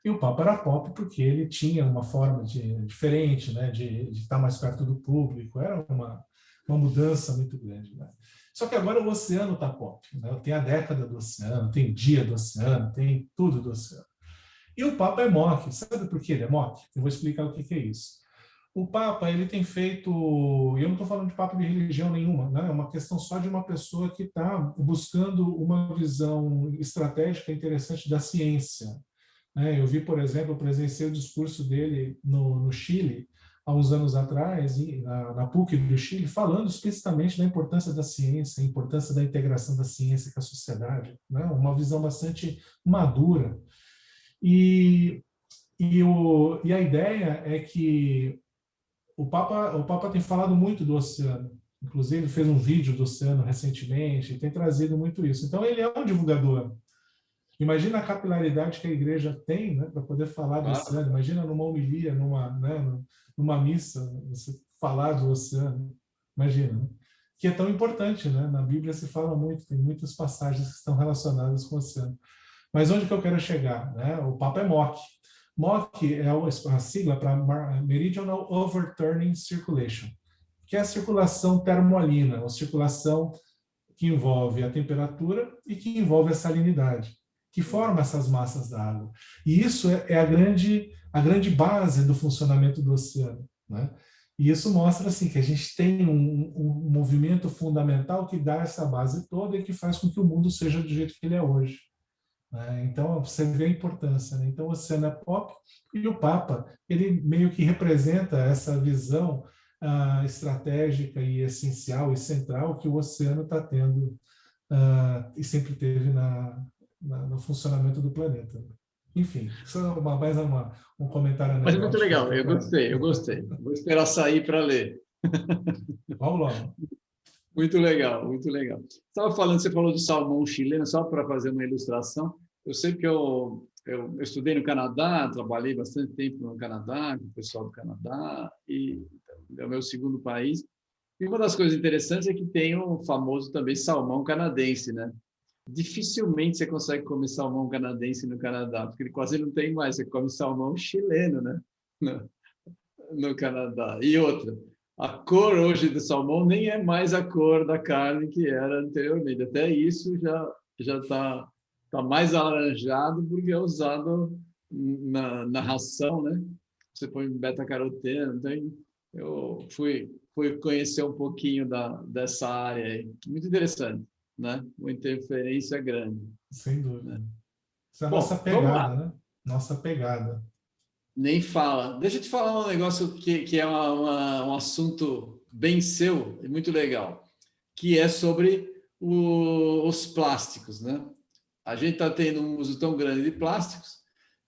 e o Papa era pop porque ele tinha uma forma diferente, né, de estar mais perto do público. Era uma mudança muito grande, né? Só que agora o oceano está pop, né? Tem a década do oceano, tem o dia do oceano, tem tudo do oceano. E o Papa é mock. Sabe por que ele é mock? Eu vou explicar o que é isso. O Papa, ele tem feito, e eu não estou falando de Papa de religião nenhuma, né? É uma questão só de uma pessoa que está buscando uma visão estratégica interessante da ciência, né? Eu vi, por exemplo, eu presenciei o discurso dele no Chile, há uns anos atrás, na PUC do Chile, falando explicitamente da importância da ciência, a importância da integração da ciência com a sociedade, né? Uma visão bastante madura. E a ideia é que o Papa tem falado muito do oceano, inclusive fez um vídeo do oceano recentemente, tem trazido muito isso. Então, ele é um divulgador. Imagina a capilaridade que a igreja tem, né, para poder falar do oceano. Imagina numa homilia, numa missa, você falar do oceano. Imagina, né? Que é tão importante, né? Na Bíblia se fala muito, tem muitas passagens que estão relacionadas com o oceano. Mas onde que eu quero chegar, né? O Papa é MOC. MOC é a sigla para Meridional Overturning Circulation, que é a circulação termoalina, a circulação que envolve a temperatura e que envolve a salinidade, que forma essas massas da água. E isso é a grande base do funcionamento do oceano, né? E isso mostra assim, que a gente tem um movimento fundamental que dá essa base toda e que faz com que o mundo seja do jeito que ele é hoje. Então, você vê a importância, né? Então, o oceano é pop e o Papa, ele meio que representa essa visão estratégica e essencial e central que o oceano está tendo e sempre teve no funcionamento do planeta. Enfim, isso é mais um comentário Mas é muito anedótico. legal, eu gostei. Vou esperar sair para ler. Vamos lá. Muito legal, muito legal. Você falou do salmão chileno, só para fazer uma ilustração. Eu sei que eu estudei no Canadá, trabalhei bastante tempo no Canadá, com o pessoal do Canadá, e é o meu segundo país. E uma das coisas interessantes é que tem o famoso também salmão canadense, né? Dificilmente você consegue comer salmão canadense no Canadá, porque ele quase não tem mais, você come salmão chileno, né? No Canadá. E outra, a cor hoje do salmão nem é mais a cor da carne que era anteriormente. Até isso já tá mais alaranjado porque é usado na ração, né? Você põe beta-caroteno. Então, eu fui conhecer um pouquinho dessa área aí. Muito interessante, né? Uma interferência grande. Sem dúvida. Né? Isso é a nossa Bom, vamos lá. pegada, né? Nossa pegada. Nem fala. Deixa eu te falar um negócio que é um assunto bem seu e muito legal, que é sobre os plásticos, né? A gente está tendo um uso tão grande de plásticos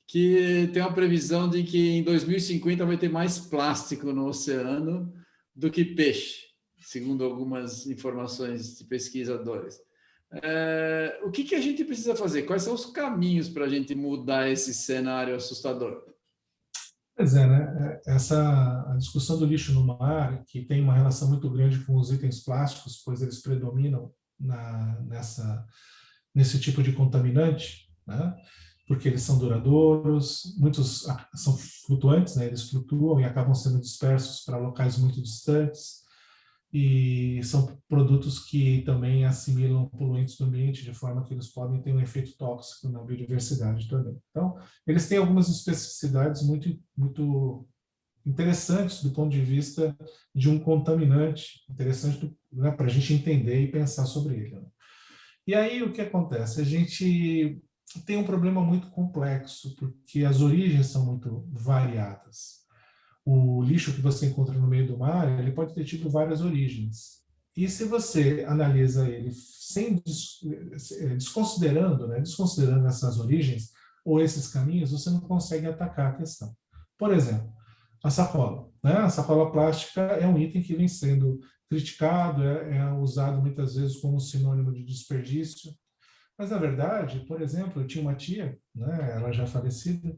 que tem uma previsão de que em 2050 vai ter mais plástico no oceano do que peixe, segundo algumas informações de pesquisadores. O que a gente precisa fazer? Quais são os caminhos para a gente mudar esse cenário assustador? Pois é, né? A discussão do lixo no mar, que tem uma relação muito grande com os itens plásticos, pois eles predominam nesse tipo de contaminante, né? Porque eles são duradouros, muitos são flutuantes, né? Eles flutuam e acabam sendo dispersos para locais muito distantes, e são produtos que também assimilam poluentes do ambiente, de forma que eles podem ter um efeito tóxico na biodiversidade também. Então, eles têm algumas especificidades muito, muito interessantes do ponto de vista de um contaminante, interessante, né, para a gente entender e pensar sobre ele. Né? E aí, o que acontece? A gente tem um problema muito complexo, porque as origens são muito variadas. O lixo que você encontra no meio do mar, ele pode ter tido várias origens. E se você analisa ele desconsiderando essas origens ou esses caminhos, você não consegue atacar a questão. Por exemplo, a sacola. né? A sacola plástica é um item que vem sendo criticado, é usado muitas vezes como sinônimo de desperdício. Mas, na verdade, por exemplo, eu tinha uma tia, né, ela já falecida,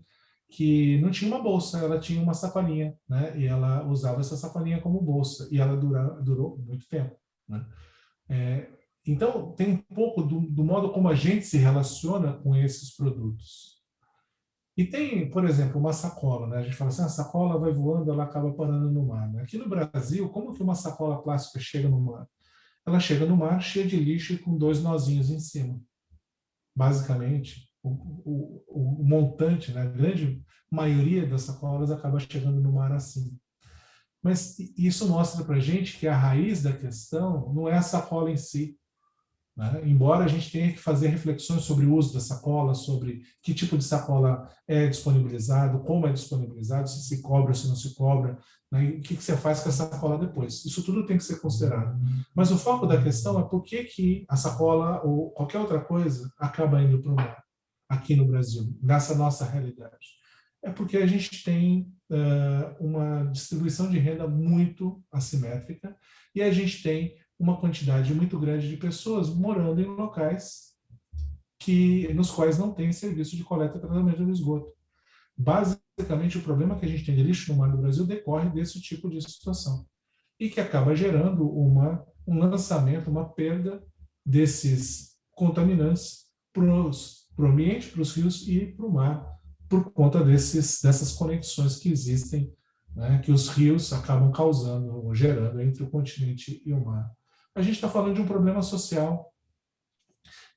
que não tinha uma bolsa, ela tinha uma sacolinha, né, e ela usava essa sacolinha como bolsa, e ela durou muito tempo, né. É, então, tem um pouco do modo como a gente se relaciona com esses produtos. E tem, por exemplo, uma sacola, né? A gente fala assim, a sacola vai voando, ela acaba parando no mar, né? Aqui no Brasil, como que uma sacola plástica chega no mar? Ela chega no mar cheia de lixo e com dois nozinhos em cima. Basicamente, o montante, né? A grande maioria das sacolas acaba chegando no mar assim. Mas isso mostra para a gente que a raiz da questão não é a sacola em si, né? Embora a gente tenha que fazer reflexões sobre o uso da sacola, sobre que tipo de sacola é disponibilizado, como é disponibilizado, se cobra ou se não se cobra, né? E o que você faz com a sacola depois. Isso tudo tem que ser considerado. Mas o foco da questão é por que a sacola ou qualquer outra coisa acaba indo para o mar aqui no Brasil, nessa nossa realidade. É porque a gente tem uma distribuição de renda muito assimétrica e a gente tem uma quantidade muito grande de pessoas morando em locais nos quais não tem serviço de coleta e tratamento do esgoto. Basicamente, o problema que a gente tem de lixo no mar do Brasil decorre desse tipo de situação e que acaba gerando um lançamento, uma perda desses contaminantes para o ambiente, para os rios e para o mar, por conta dessas conexões que existem, né, que os rios acabam causando ou gerando entre o continente e o mar. A gente está falando de um problema social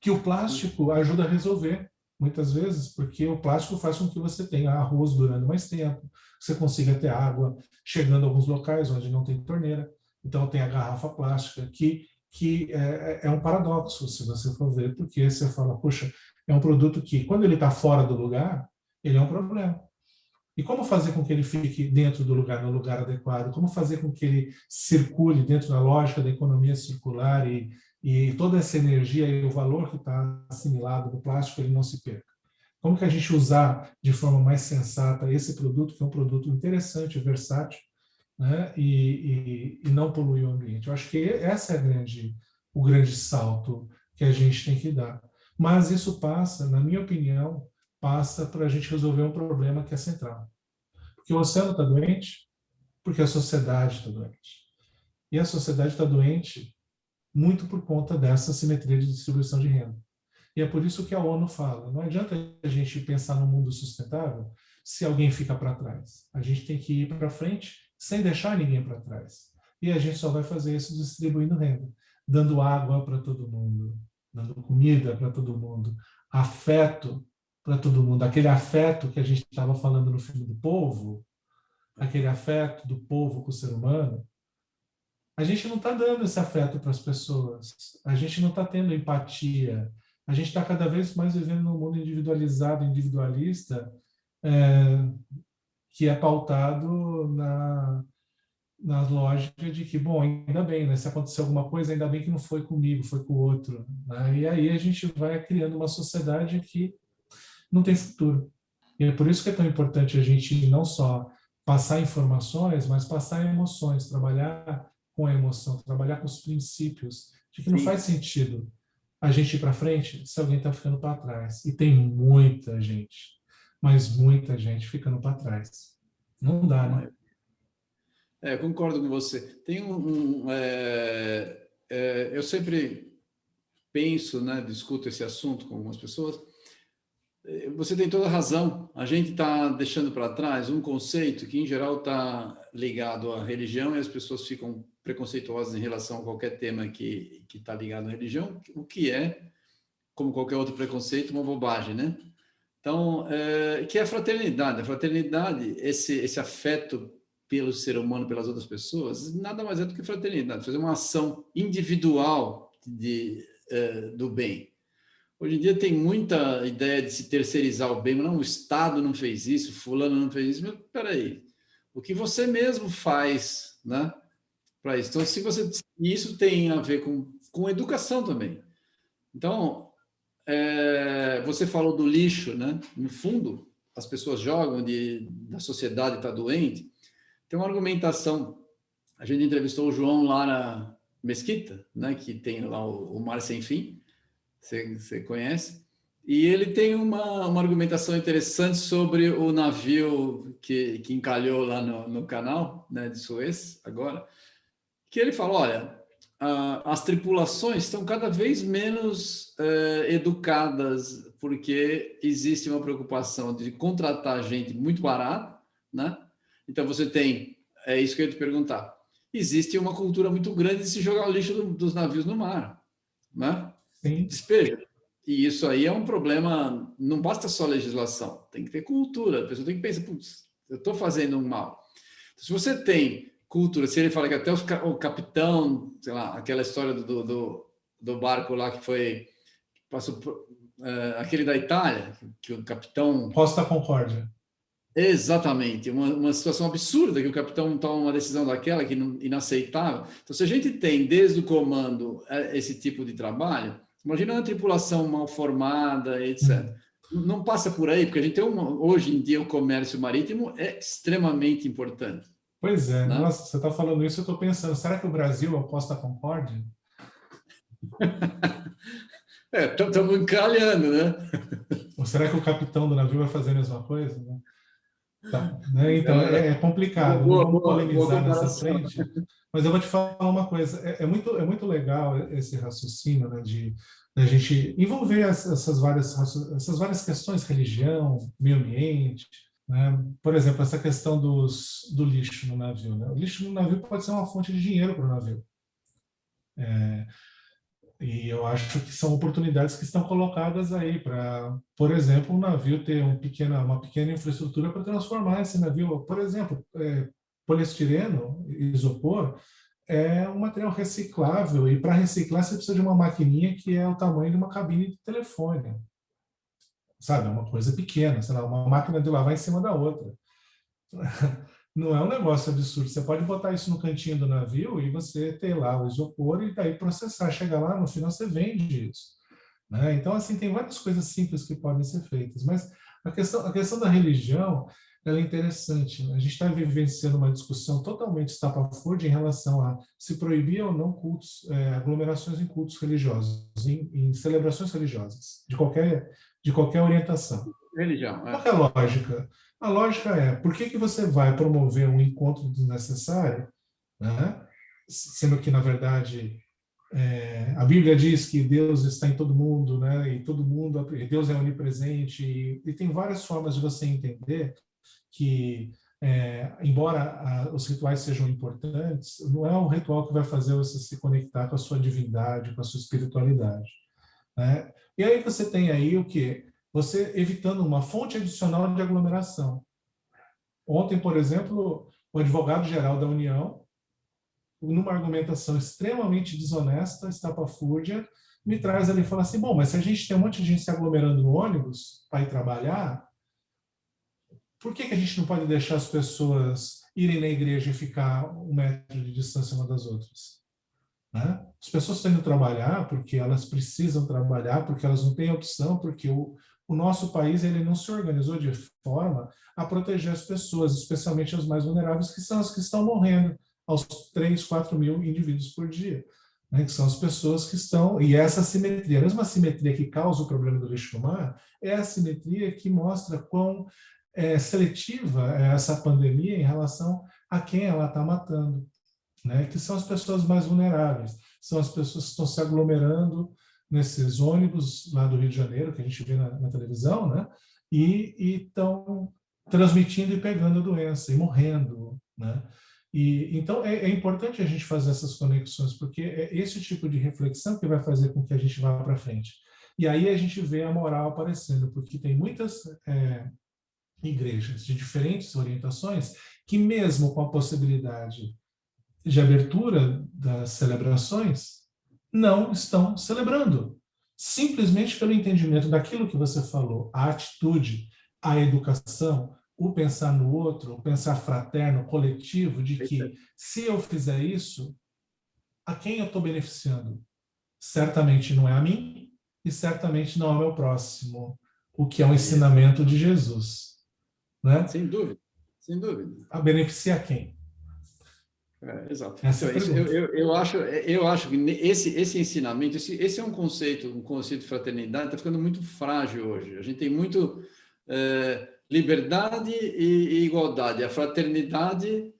que o plástico ajuda a resolver, muitas vezes, porque o plástico faz com que você tenha arroz durando mais tempo, você consiga ter água chegando a alguns locais onde não tem torneira. Então, tem a garrafa plástica, que é um paradoxo, se você for ver, porque você fala, poxa, é um produto que, quando ele está fora do lugar, ele é um problema. E como fazer com que ele fique dentro do lugar, no lugar adequado? Como fazer com que ele circule dentro da lógica da economia circular e toda essa energia e o valor que está assimilado no plástico ele não se perca? Como que a gente usar de forma mais sensata esse produto, que é um produto interessante, versátil, né? E não poluir o ambiente? Eu acho que essa é o grande salto que a gente tem que dar. Mas isso passa, na minha opinião, passa para a gente resolver um problema que é central. Porque o oceano está doente, porque a sociedade está doente. E a sociedade está doente muito por conta dessa simetria de distribuição de renda. E é por isso que a ONU fala, não adianta a gente pensar no mundo sustentável se alguém fica para trás. A gente tem que ir para frente sem deixar ninguém para trás. E a gente só vai fazer isso distribuindo renda, dando água para todo mundo, dando comida para todo mundo, afeto para todo mundo. Aquele afeto que a gente estava falando no filme do Povo, aquele afeto do povo com o ser humano, a gente não está dando esse afeto para as pessoas, a gente não está tendo empatia, a gente está cada vez mais vivendo num mundo individualizado, individualista, é, que é pautado na lógica de que, bom, ainda bem, né? Se acontecer alguma coisa, ainda bem que não foi comigo, foi com o outro, né? E aí a gente vai criando uma sociedade que não tem futuro. E é por isso que é tão importante a gente não só passar informações, mas passar emoções, trabalhar com a emoção, trabalhar com os princípios, de que não faz Sim. sentido a gente ir para frente se alguém está ficando para trás. E tem muita gente, mas muita gente ficando para trás. Não dá, né? Eu concordo com você. Tem eu sempre penso, né, discuto esse assunto com algumas pessoas. Você tem toda a razão. A gente está deixando para trás um conceito que, em geral, está ligado à religião e as pessoas ficam preconceituosas em relação a qualquer tema que está ligado à religião, o que é, como qualquer outro preconceito, uma bobagem, né? Então, que é a fraternidade. A fraternidade, esse afeto pelo ser humano, pelas outras pessoas, nada mais é do que fraternidade. Fazer uma ação individual do bem. Hoje em dia tem muita ideia de se terceirizar o bem, mas não, o Estado não fez isso, fulano não fez isso. Mas peraí, o que você mesmo faz, né, para isso? Então, se você, isso tem a ver com educação também. Então, você falou do lixo, né? No fundo, as pessoas jogam da sociedade está doente, tem uma argumentação. A gente entrevistou o João lá na Mesquita, né, que tem lá o Mar Sem Fim, você conhece, e ele tem uma argumentação interessante sobre o navio que encalhou lá no canal, né, de Suez, agora, que ele fala, olha, as tripulações estão cada vez menos educadas, porque existe uma preocupação de contratar gente muito barata, né? Então você tem, é isso que eu ia te perguntar, existe uma cultura muito grande de se jogar o lixo dos navios no mar, né? Sim. Despeja. E isso aí é um problema, não basta só legislação, tem que ter cultura, a pessoa tem que pensar, putz, eu estou fazendo um mal. Se você tem cultura, se ele fala que até o capitão, sei lá, aquela história do barco lá que foi, passou aquele da Itália, que o capitão... Costa Concórdia. Exatamente, uma situação absurda que o capitão toma uma decisão daquela que inaceitável. Então, se a gente tem desde o comando esse tipo de trabalho, imagina uma tripulação mal formada, etc. Não passa por aí, porque a gente tem hoje em dia o comércio marítimo é extremamente importante. Pois é, Né? nossa, você está falando isso, eu estou pensando, será que o Brasil é o Costa Concórdia? Estamos encalhando, né? Ou será que o capitão do navio vai fazer a mesma coisa? Né? Tá, né? Então, é complicado, não vamos polemizar nessa frente, mas eu vou te falar uma coisa, é muito legal esse raciocínio, né, de a gente envolver essas várias questões, religião, meio ambiente, né? Por exemplo, essa questão do lixo no navio. Né? O lixo no navio pode ser uma fonte de dinheiro para o navio. E eu acho que são oportunidades que estão colocadas aí para, por exemplo, um navio ter uma pequena infraestrutura para transformar esse navio. Por exemplo, poliestireno, isopor, é um material reciclável e para reciclar você precisa de uma maquininha que é o tamanho de uma cabine de telefone. Sabe, é uma coisa pequena, sei lá, uma máquina de lavar em cima da outra. Não é um negócio absurdo. Você pode botar isso no cantinho do navio e você ter lá o isopor e daí processar. Chega lá, no final você vende isso. Né? Então, assim, tem várias coisas simples que podem ser feitas. Mas a questão da religião, ela é interessante. Né? A gente está vivenciando uma discussão totalmente estapafúrdia em relação a se proibir ou não cultos, aglomerações em cultos religiosos, em celebrações religiosas, de qualquer orientação. Religião. Qual é a lógica? A lógica é, por que você vai promover um encontro desnecessário, né? Sendo que, na verdade, a Bíblia diz que Deus está em todo mundo, né? E todo mundo, Deus é onipresente, e tem várias formas de você entender que, embora os rituais sejam importantes, não é um ritual que vai fazer você se conectar com a sua divindade, com a sua espiritualidade. Né? E aí você tem aí o quê? Você evitando uma fonte adicional de aglomeração. Ontem, por exemplo, o advogado-geral da União, numa argumentação extremamente desonesta, estapafúrdia, me traz ali e fala assim, bom, mas se a gente tem um monte de gente se aglomerando no ônibus para ir trabalhar, por que a gente não pode deixar as pessoas irem na igreja e ficar 1 metro de distância uma das outras? Né? As pessoas estão indo trabalhar porque elas precisam trabalhar, porque elas não têm opção, porque o nosso país ele não se organizou de forma a proteger as pessoas, especialmente as mais vulneráveis, que são as que estão morrendo aos 3, 4 mil indivíduos por dia. Né? Que são as pessoas que estão... E essa simetria, a mesma simetria que causa o problema do lixo no mar, é a simetria que mostra quão seletiva é essa pandemia em relação a quem ela está matando. Né, que são as pessoas mais vulneráveis, são as pessoas que estão se aglomerando nesses ônibus lá do Rio de Janeiro, que a gente vê na televisão, né, e estão transmitindo e pegando a doença, e morrendo. Né. E, então, é importante a gente fazer essas conexões, porque é esse tipo de reflexão que vai fazer com que a gente vá para frente. E aí a gente vê a moral aparecendo, porque tem muitas igrejas de diferentes orientações que, mesmo com a possibilidade de abertura das celebrações, não estão celebrando. Simplesmente pelo entendimento daquilo que você falou, a atitude, a educação, o pensar no outro, o pensar fraterno, coletivo, de que se eu fizer isso, a quem eu estou beneficiando? Certamente não é a mim e certamente não é ao meu próximo, o que é um ensinamento de Jesus. Né? Sem dúvida, sem dúvida. A beneficiar quem? Exato. Essa é Então, a pergunta. eu acho que esse ensinamento, esse é um conceito de fraternidade está ficando muito frágil hoje. A gente tem muito liberdade e igualdade. A fraternidade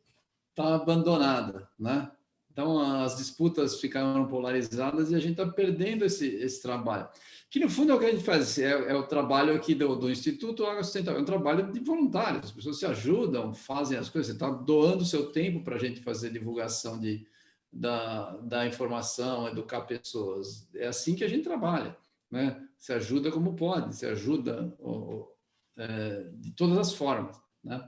está abandonada, né? Então, as disputas ficaram polarizadas e a gente está perdendo esse trabalho. Que, no fundo, é o que a gente faz, é o trabalho aqui do Instituto Água Sustentável, é um trabalho de voluntários, as pessoas se ajudam, fazem as coisas, você está doando seu tempo para a gente fazer divulgação da informação, educar pessoas. É assim que a gente trabalha, né? Se ajuda como pode, se ajuda de todas as formas, né?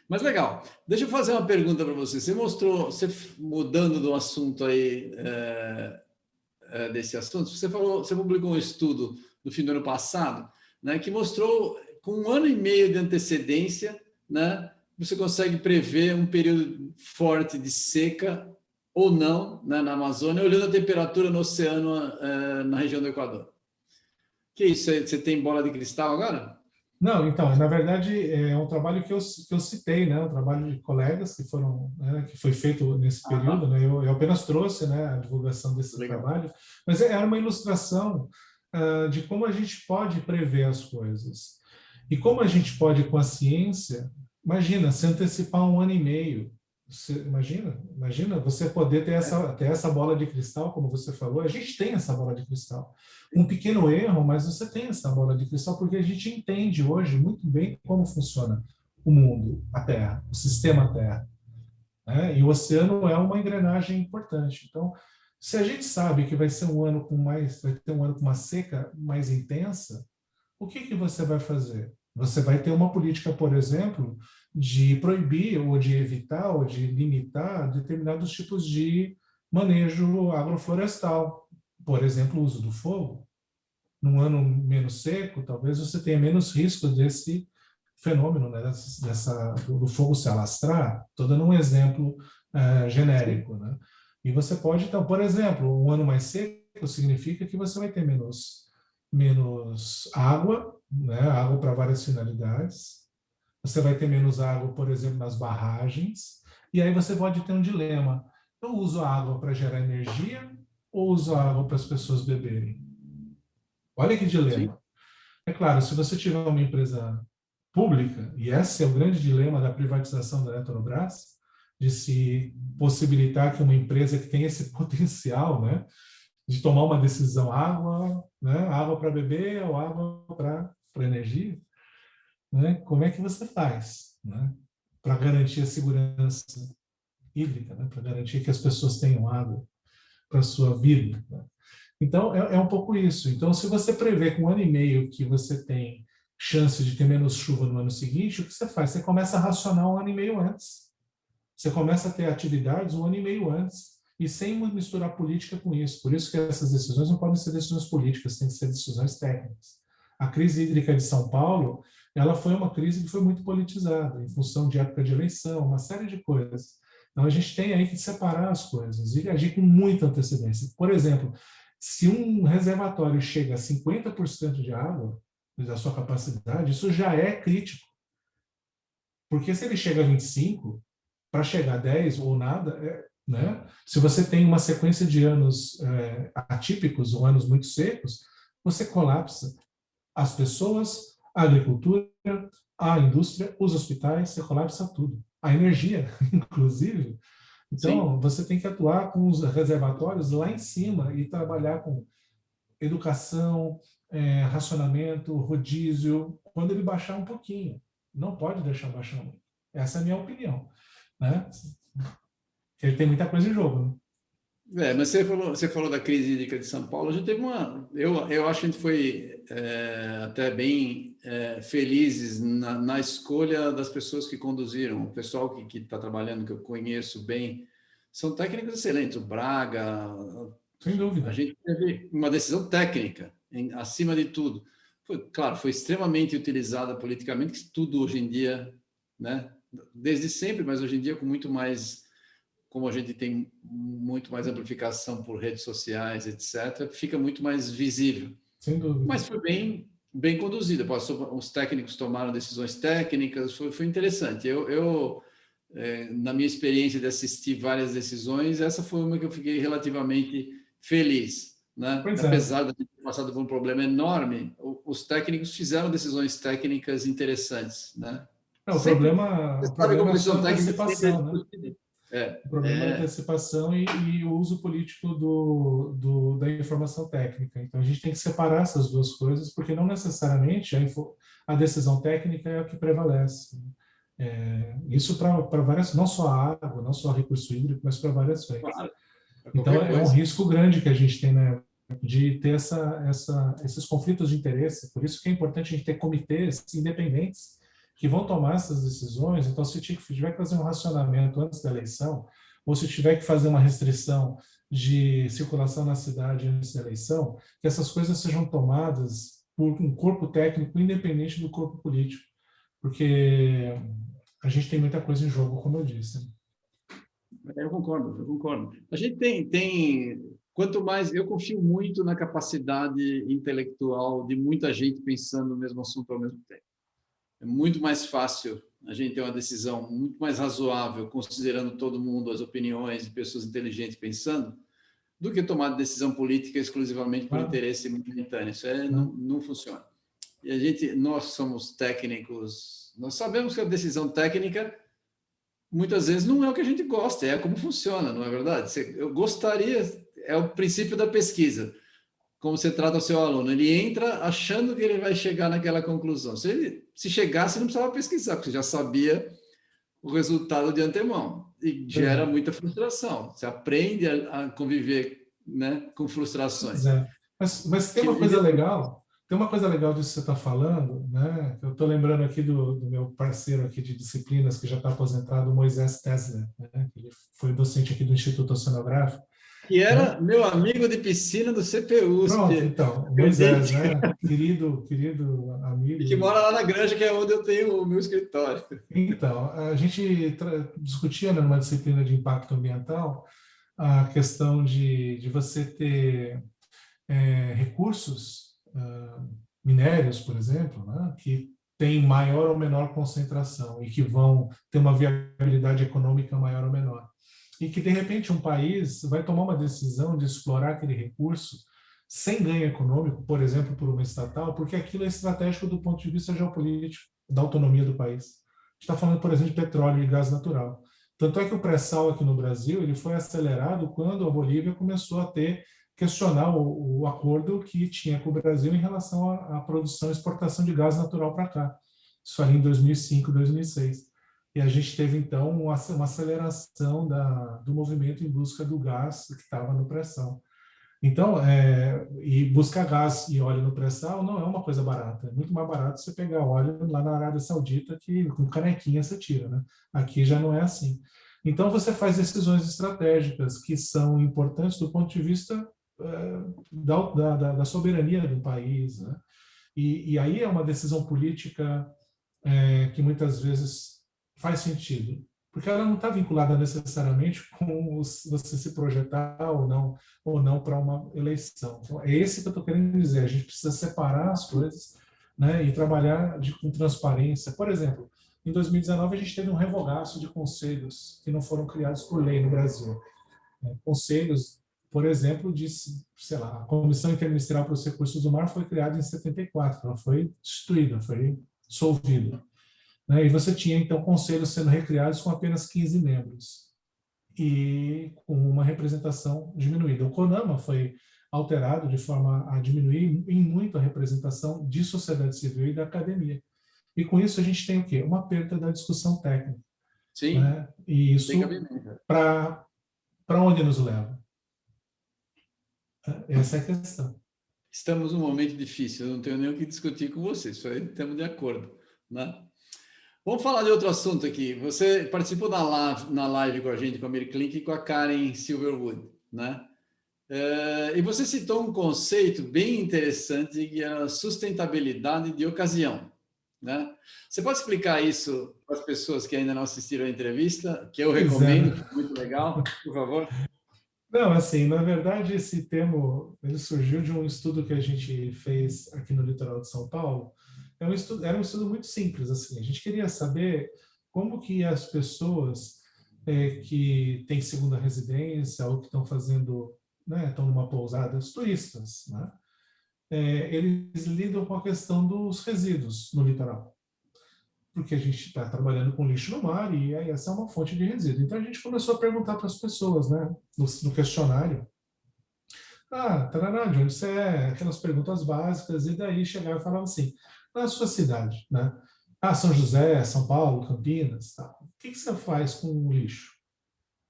Mas legal. Deixa eu fazer uma pergunta para você. Você mudando do assunto aí, desse assunto, você publicou um estudo no fim do ano passado, né, que mostrou, com 1 ano e meio de antecedência, né, você consegue prever um período forte de seca ou não, né, na Amazônia, olhando a temperatura no oceano, na região do Equador. Que isso? Você tem bola de cristal agora? Não, então, na verdade, é um trabalho que eu citei, né? Um trabalho de colegas que foram, né, que foi feito nesse período, né? Eu apenas trouxe, né, a divulgação desse Legal. trabalho, mas era uma ilustração de como a gente pode prever as coisas. E como a gente pode, com a ciência, imagina, se antecipar 1 ano e meio. Imagina você poder ter essa bola de cristal, como você falou. A gente tem essa bola de cristal. Um pequeno erro, mas você tem essa bola de cristal porque a gente entende hoje muito bem como funciona o mundo, a Terra, o sistema Terra, né? E o oceano é uma engrenagem importante. Então, se a gente sabe que vai ser vai ter um ano com uma seca mais intensa, o que você vai fazer? Você vai ter uma política, por exemplo, de proibir ou de evitar ou de limitar determinados tipos de manejo agroflorestal, por exemplo, o uso do fogo. Num ano menos seco, talvez você tenha menos risco desse fenômeno, né, do fogo se alastrar. Estou dando um exemplo genérico, né? E você pode, então, por exemplo, um ano mais seco significa que você vai ter menos água, né, água para várias finalidades. Você vai ter menos água, por exemplo, nas barragens. E aí você pode ter um dilema. Eu uso a água para gerar energia ou uso a água para as pessoas beberem? Olha que Sim. dilema. É claro, se você tiver uma empresa pública, e esse é o grande dilema da privatização da Eletrobras, de se possibilitar que uma empresa que tem esse potencial, né, de tomar uma decisão, água, né, água para beber ou água para energia, né, como é que você faz, né, para garantir a segurança hídrica, né, para garantir que as pessoas tenham água para a sua vida, né? Então, é um pouco isso. Então, se você prevê com 1 ano e meio que você tem chance de ter menos chuva no ano seguinte, o que você faz? Você começa a racionar 1 ano e meio antes. Você começa a ter atividades 1 ano e meio antes, e sem misturar política com isso. Por isso que essas decisões não podem ser decisões políticas, têm que ser decisões técnicas. A crise hídrica de São Paulo, ela foi uma crise que foi muito politizada, em função de época de eleição, uma série de coisas. Então, a gente tem aí que separar as coisas e agir com muita antecedência. Por exemplo, se um reservatório chega a 50% de água da sua capacidade, isso já é crítico. Porque se ele chega a 25, para chegar a 10 ou nada, né? Se você tem uma sequência de anos atípicos ou anos muito secos, você colapsa as pessoas, a agricultura, a indústria, os hospitais, você colapsa tudo. A energia, inclusive. Então, Sim. você tem que atuar com os reservatórios lá em cima e trabalhar com educação, racionamento, rodízio, quando ele baixar um pouquinho. Não pode deixar baixar muito. Essa é a minha opinião, né? Ele tem muita coisa em jogo, né? Mas você falou da crise hídrica de São Paulo. A gente teve eu acho que a gente foi até bem felizes na escolha das pessoas que conduziram. O pessoal que está trabalhando, que eu conheço bem, são técnicos excelentes. O Braga, Sem a dúvida. gente teve uma decisão técnica, acima de tudo. Claro, foi extremamente utilizada politicamente, que tudo hoje em dia, né? Desde sempre, mas hoje em dia com muito mais, como a gente tem muito mais amplificação por redes sociais, etc., fica muito mais visível. Sem dúvida. Mas foi bem conduzida. Os técnicos tomaram decisões técnicas, foi interessante. Eu na minha experiência de assistir várias decisões, essa foi uma que eu fiquei relativamente feliz, né? Pois é. Apesar de ter passado por um problema enorme, os técnicos fizeram decisões técnicas interessantes, né? Não, Sempre, o você sabe como problema é só a decisão técnica sempre é antecipação, né? discutida. É, O problema é a é, antecipação e o uso político da informação técnica. Então, a gente tem que separar essas duas coisas, porque não necessariamente a decisão técnica é a que prevalece. Isso para várias, não só a água, não só recurso hídrico, mas para várias frentes. claro, para Então, qualquer é um coisa. risco grande que a gente tem, né, de ter esses conflitos de interesse. Por isso que é importante a gente ter comitês independentes que vão tomar essas decisões. Então, se tiver que fazer um racionamento antes da eleição, ou se tiver que fazer uma restrição de circulação na cidade antes da eleição, que essas coisas sejam tomadas por um corpo técnico independente do corpo político, porque a gente tem muita coisa em jogo, como eu disse. Eu concordo, eu concordo. A gente quanto mais, eu confio muito na capacidade intelectual de muita gente pensando no mesmo assunto ao mesmo tempo. É muito mais fácil a gente ter uma decisão muito mais razoável, considerando todo mundo, as opiniões de pessoas inteligentes pensando, do que tomar decisão política exclusivamente por Claro, interesse momentâneo. Isso né? não funciona. E nós somos técnicos, nós sabemos que a decisão técnica muitas vezes não é o que a gente gosta, é como funciona, não é verdade? Eu gostaria, é o princípio da pesquisa, como você trata o seu aluno. Ele entra achando que ele vai chegar naquela conclusão. Se chegasse, não precisava pesquisar, porque você já sabia o resultado de antemão. E Pois gera é. muita frustração. Você aprende a conviver, né, com Pois frustrações. é. Mas tem uma coisa legal disso que você está falando, né? Eu estou lembrando aqui do meu parceiro aqui de disciplinas, que já está aposentado, o Moisés Tesler, né? Ele foi docente aqui do Instituto Oceanográfico, Que né? era meu amigo de piscina do Pronto, CPUSP, então, o Moisés, acredite. né? Querido E amigo. que mora lá na Granja, que é onde eu tenho o meu escritório. Então, a gente discutia, né, numa disciplina de impacto ambiental a questão de você ter recursos, minérios, por exemplo, né, que têm maior ou menor concentração e que vão ter uma viabilidade econômica maior ou menor. E que, de repente, um país vai tomar uma decisão de explorar aquele recurso sem ganho econômico, por exemplo, por uma estatal, porque aquilo é estratégico do ponto de vista geopolítico, da autonomia do país. A gente está falando, por exemplo, de petróleo e gás natural. Tanto é que o pré-sal aqui no Brasil ele foi acelerado quando a Bolívia começou a questionar o acordo que tinha com o Brasil em relação à produção e exportação de gás natural para cá. Isso ali em 2005, 2006. E a gente teve, então, uma aceleração do movimento em busca do gás que estava no pré-sal. Então, e buscar gás e óleo no pré-sal não é uma coisa barata. É muito mais barato você pegar óleo lá na Arábia Saudita, que com canequinha você tira, né? Aqui já não é assim. Então, você faz decisões estratégicas que são importantes do ponto de vista da soberania do país, né? E aí é uma decisão política que muitas vezes faz sentido, porque ela não está vinculada necessariamente com você se projetar ou não para uma eleição. Então, é esse que eu estou querendo dizer. A gente precisa separar as coisas, né, e trabalhar com transparência. Por exemplo, em 2019 a gente teve um revogaço de conselhos que não foram criados por lei no Brasil. Conselhos, por exemplo, de, sei lá, a Comissão Interministerial para os Recursos do Mar foi criada em 74, ela foi destituída, foi dissolvida, né? E você tinha, então, conselhos sendo recriados com apenas 15 membros e com uma representação diminuída. O CONAMA foi alterado de forma a diminuir em muito a representação de sociedade civil e da academia. E com isso a gente tem o quê? Uma perda da discussão técnica, Sim, né? E tem isso cabimento. para onde nos leva? Essa é a questão. Estamos num momento difícil, eu não tenho nem o que discutir com você, isso aí estamos de acordo, né? Vamos falar de outro assunto aqui. Você participou na live com a gente, com a Mary Klink e com a Karen Silverwood, né? E você citou um conceito bem interessante que é a sustentabilidade de ocasião, né? Você pode explicar isso para as pessoas que ainda não assistiram a entrevista, que eu Pois é, recomendo, né? que é muito legal, por favor? Não, assim, na verdade, esse termo ele surgiu de um estudo que a gente fez aqui no litoral de São Paulo. Era um estudo muito simples, assim. A gente queria saber como que as pessoas que têm segunda residência ou que estão fazendo, né, estão numa pousada, os turistas, né, eles lidam com a questão dos resíduos no litoral. Porque a gente está trabalhando com lixo no mar e aí essa é uma fonte de resíduo. Então a gente começou a perguntar para as pessoas, né, no questionário, tarará, de onde você é? Aquelas perguntas básicas, e daí chegava e falava assim, na sua cidade, né? São José, São Paulo, Campinas, tá. O que você faz com o lixo?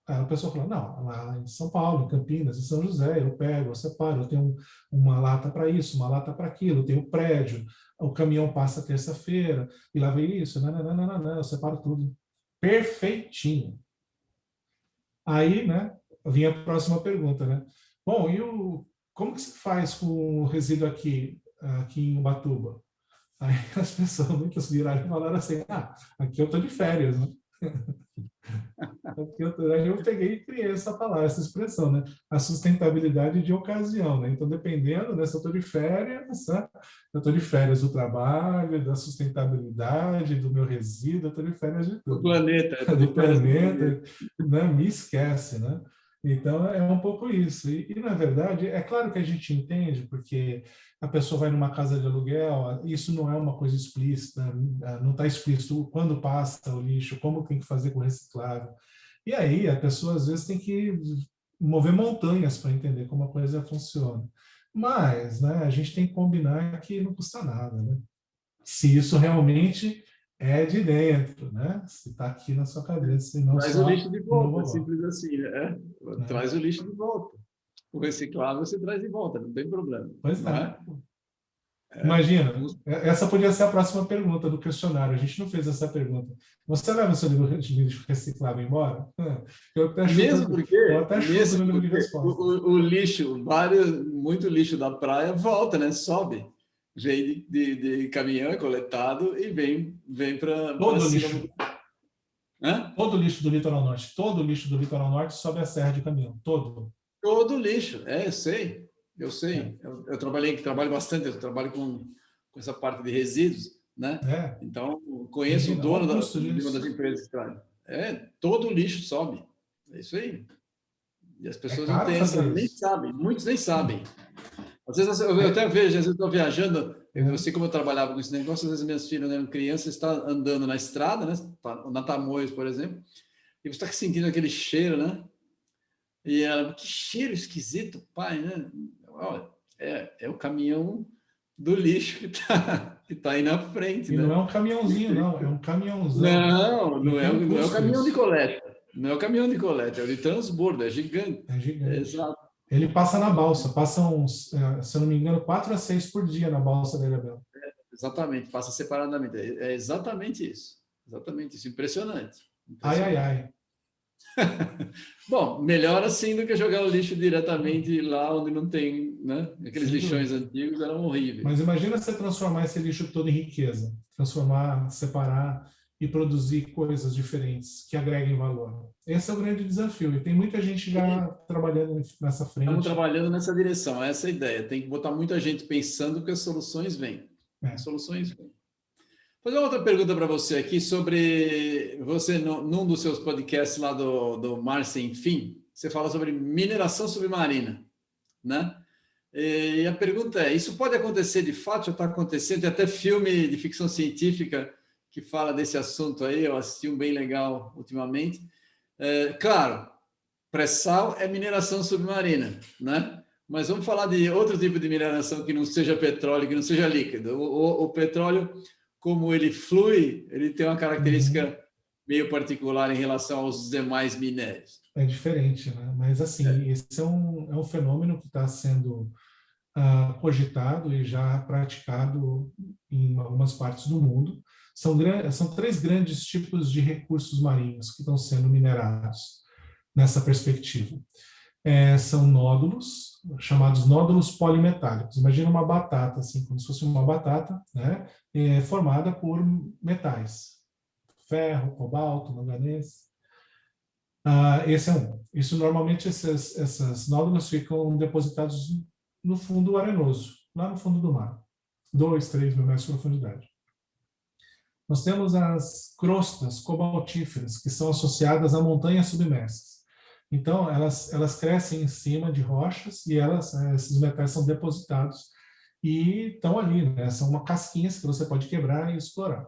Aí a pessoa fala, não, lá em São Paulo, em Campinas, em São José, eu pego, eu separo, eu tenho uma lata para isso, uma lata para aquilo, eu tenho um prédio, o caminhão passa terça-feira, e lá vem isso, não, eu separo tudo. Perfeitinho. Aí, né, vinha a próxima pergunta, né? Bom, como que se faz com o resíduo aqui em Ubatuba? Aí as pessoas muitas viraram e falaram assim, aqui eu tô de férias, né? Aí eu peguei e criei essa palavra, essa expressão, né? A sustentabilidade de ocasião, né? Então, dependendo, né, se eu estou de férias, né? Eu estou de férias do trabalho, da sustentabilidade, do meu resíduo, eu estou de férias de Do tudo. planeta. Do planeta, né? Me esquece, né? Então, é um pouco isso. Na verdade, é claro que a gente entende, porque a pessoa vai numa casa de aluguel, isso não é uma coisa explícita, não está explícito quando passa o lixo, como tem que fazer com o reciclável. E aí a pessoa às vezes tem que mover montanhas para entender como a coisa funciona. Mas, né, a gente tem que combinar que não custa nada, né? Se isso realmente é de dentro, né? Se está aqui na sua cabeça e não Traz o só lixo de no volta, vovó, simples assim, né? né? Traz o lixo de volta. O reciclável você traz de volta, não tem problema, Pois não é. é? Imagina, essa podia ser a próxima pergunta do questionário. A gente não fez essa pergunta. Você leva seu livro de lixo reciclável embora? Eu até chuto no Mesmo livro de porque respostas. o lixo, muito lixo da praia volta, né? Sobe. Vem de caminhão, é coletado e vem para Todo cima lixo, do. Hã? todo lixo do litoral norte, todo lixo do litoral norte sobe a serra de caminhão, todo. Todo lixo, eu sei, eu É, sei. Eu trabalho bastante, eu trabalho com essa parte de resíduos, né? é. Então, conheço o Imagina, olha dono o custo de uma das disso. empresas que traz. Todo o lixo sobe. É isso aí. E as É pessoas não caro têm essa, fazer nem isso. sabem, muitos nem sabem. Às vezes eu até É, vejo, às vezes eu estou viajando, eu é. sei como eu trabalhava com esse negócio, às vezes minhas filhas eram crianças, está andando na estrada, né? Na Tamoios, por exemplo, e você está sentindo aquele cheiro, né? E ela, que cheiro esquisito, pai, né? Olha, é o caminhão do lixo que tá aí na frente, E não é né? um caminhãozinho, não, é um caminhãozão. Não, E tem um não é o custo caminhão de isso. coleta. Não é o caminhão de coleta, é o de transbordo, é gigante. É gigante. Exato. Ele passa na balsa, passa uns, se eu não me engano, 4 a 6 por dia na balsa da Ilhabela. Exatamente, passa separadamente. É exatamente isso. Exatamente isso. Impressionante. Ai, ai, Impressionante. ai. Bom, melhor assim do que jogar o lixo diretamente lá onde não tem, né? Aqueles Sem lixões dúvida. antigos eram horríveis. Mas imagina você transformar esse lixo todo em riqueza, transformar, separar e produzir coisas diferentes que agreguem valor. Esse é o grande desafio e tem muita gente já trabalhando nessa Estamos frente. trabalhando nessa direção, essa é a ideia. Tem que botar muita gente pensando que as soluções vêm. As É. soluções vêm. Vou fazer uma outra pergunta para você aqui sobre você, num dos seus podcasts lá do Mar Sem Fim, você fala sobre mineração submarina, né? E a pergunta é: isso pode acontecer de fato? Já está acontecendo? Tem até filme de ficção científica que fala desse assunto aí. Eu assisti um bem legal ultimamente. Claro, pré-sal é mineração submarina, né? Mas vamos falar de outro tipo de mineração que não seja petróleo, que não seja líquido. O petróleo, como ele flui, ele tem uma Uhum. característica meio particular em relação aos demais minérios. É diferente, né? Mas assim, esse é um fenômeno que está sendo cogitado e já praticado em algumas partes do mundo. São três grandes tipos de recursos marinhos que estão sendo minerados nessa perspectiva. São nódulos, chamados nódulos polimetálicos. Imagina uma batata, assim, como se fosse uma batata, né, formada por metais, ferro, cobalto, manganês. Esse é um. Isso normalmente essas nódulos ficam depositados no fundo arenoso, lá no fundo do mar, 2, 3 mil metros de profundidade. Nós temos as crostas cobaltíferas, que são associadas a montanhas submersas. Então, elas crescem em cima de rochas e esses metais são depositados e estão ali, né? São uma casquinhas que você pode quebrar e explorar.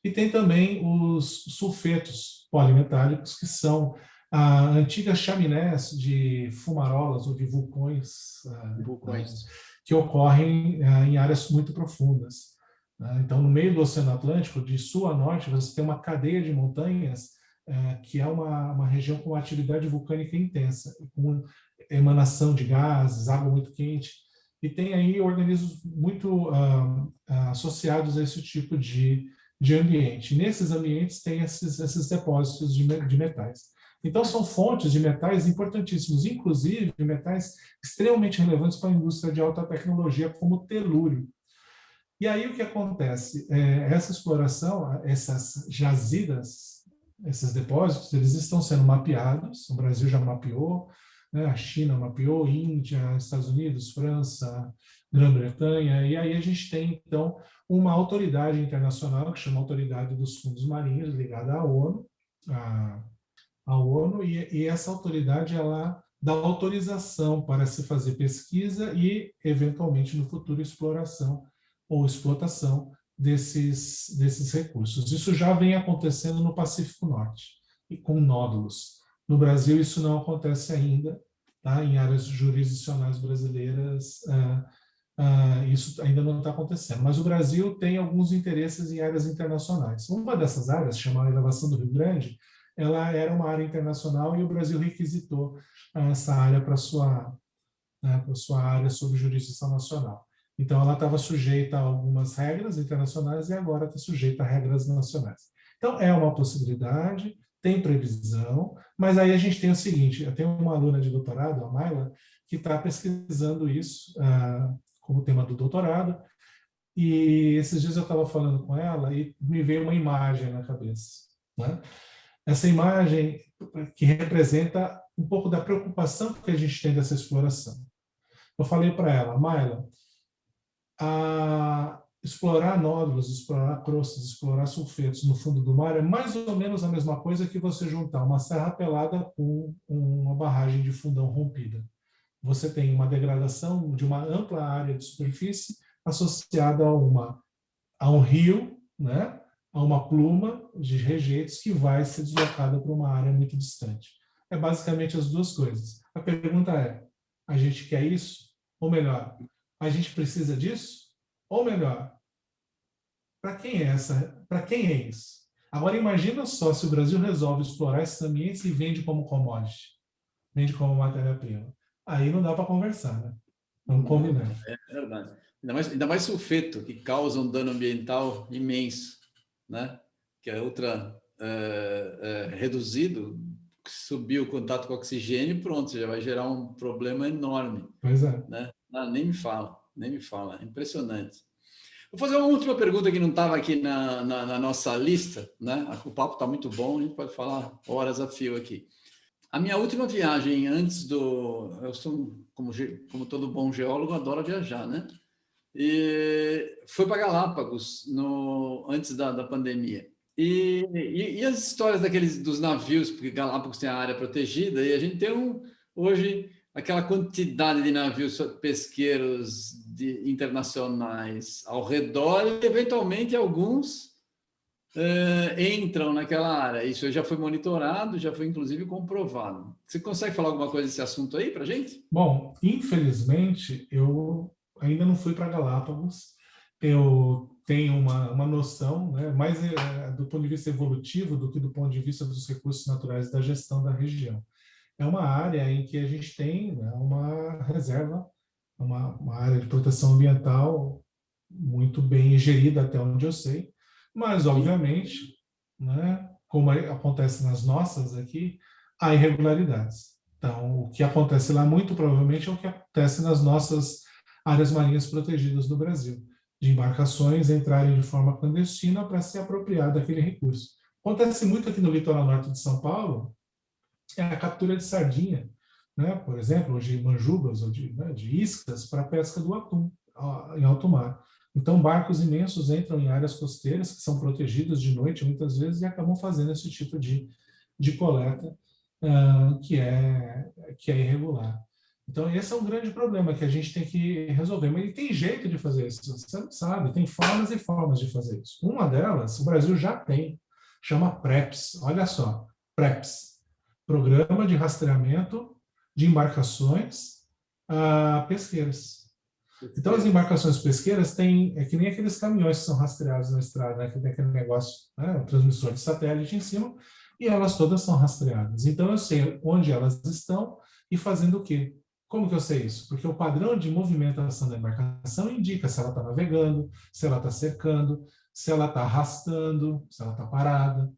E tem também os sulfetos polimetálicos, que são antigas chaminés de fumarolas ou de vulcões, Vulcões. que ocorrem em áreas muito profundas. Então, no meio do Oceano Atlântico, de sul a norte, você tem uma cadeia de montanhas que é uma região com atividade vulcânica intensa, com emanação de gases, água muito quente, e tem aí organismos muito associados a esse tipo de ambiente. Nesses ambientes tem esses depósitos de metais. Então, são fontes de metais importantíssimos, inclusive metais extremamente relevantes para a indústria de alta tecnologia, como o telúrio. E aí o que acontece? Essa exploração, essas jazidas, esses depósitos, eles estão sendo mapeados, o Brasil já mapeou, né? A China mapeou, Índia, Estados Unidos, França, Grã-Bretanha, e aí a gente tem, então, uma autoridade internacional, que chama Autoridade dos Fundos Marinhos, ligada à ONU, e essa autoridade, ela dá autorização para se fazer pesquisa e, eventualmente, no futuro, exploração ou explotação desses recursos. Isso já vem acontecendo no Pacífico Norte, e com nódulos. No Brasil, isso não acontece ainda, tá? Em áreas jurisdicionais brasileiras, isso ainda não está acontecendo. Mas o Brasil tem alguns interesses em áreas internacionais. Uma dessas áreas, chamada Elevação do Rio Grande, ela era uma área internacional e o Brasil requisitou essa área para sua área sob jurisdição nacional. Então, ela estava sujeita a algumas regras internacionais e agora está sujeita a regras nacionais. Então, é uma possibilidade, tem previsão, mas aí a gente tem o seguinte, eu tenho uma aluna de doutorado, a Mayla, que está pesquisando isso como tema do doutorado, e esses dias eu estava falando com ela e me veio uma imagem na cabeça, né? Essa imagem que representa um pouco da preocupação que a gente tem dessa exploração. Eu falei para ela, Mayla, explorar nódulos, explorar crostas, explorar sulfetos no fundo do mar é mais ou menos a mesma coisa que você juntar uma serra pelada com uma barragem de fundão rompida. Você tem uma degradação de uma ampla área de superfície associada a um rio, né? A uma pluma de rejeitos que vai ser deslocada para uma área muito distante. É basicamente as duas coisas. A pergunta é, a gente quer isso? Ou melhor, a gente precisa disso? Ou melhor, para quem é isso? Agora imagina só se o Brasil resolve explorar esses ambientes e vende como commodity, vende como matéria-prima. Aí não dá para conversar, né? Vamos combinar. É verdade. Ainda mais sulfeto, que causa um dano ambiental imenso, né? Que é reduzido, subir o contato com o oxigênio, pronto, você já vai gerar um problema enorme. Pois é. Né? Nem me fala, é impressionante. Vou fazer uma última pergunta que não estava aqui na nossa lista, né? O papo está muito bom, a gente pode falar horas a fio aqui. A minha última viagem antes eu sou, como todo bom geólogo, adoro viajar, né? E foi para Galápagos antes da pandemia. E as histórias dos navios, porque Galápagos tem a área protegida, e a gente tem hoje aquela quantidade de navios pesqueiros internacionais ao redor, e eventualmente alguns entram naquela área. Isso já foi monitorado, já foi inclusive comprovado. Você consegue falar alguma coisa desse assunto aí para a gente? Bom, infelizmente, eu ainda não fui para Galápagos. Eu tenho uma noção, né, mais do ponto de vista evolutivo do que do ponto de vista dos recursos naturais da gestão da região. É uma área em que a gente tem, né, uma reserva, uma área de proteção ambiental muito bem gerida até onde eu sei, mas, obviamente, né, como acontece nas nossas aqui, há irregularidades. Então, o que acontece lá, muito provavelmente, é o que acontece nas nossas áreas marinhas protegidas do Brasil, de embarcações entrarem de forma clandestina para se apropriar daquele recurso. Acontece muito aqui no litoral norte de São Paulo, é a captura de sardinha, né? Por exemplo, ou de manjubas, ou de iscas para a pesca do atum em alto mar. Então, barcos imensos entram em áreas costeiras que são protegidas de noite, muitas vezes, e acabam fazendo esse tipo de coleta que é irregular. Então, esse é um grande problema que a gente tem que resolver. Mas tem jeito de fazer isso, você não sabe, tem formas e formas de fazer isso. Uma delas, o Brasil já tem, chama PREPS. Olha só, PREPS, Programa de Rastreamento de Embarcações Pesqueiras. Então, as embarcações pesqueiras têm, é que nem aqueles caminhões que são rastreados na estrada, né, que tem aquele negócio, né, um transmissor de satélite em cima, e elas todas são rastreadas. Então, eu sei onde elas estão e fazendo o quê? Como que eu sei isso? Porque o padrão de movimentação da embarcação indica se ela está navegando, se ela está cercando, se ela está arrastando, se ela está parada.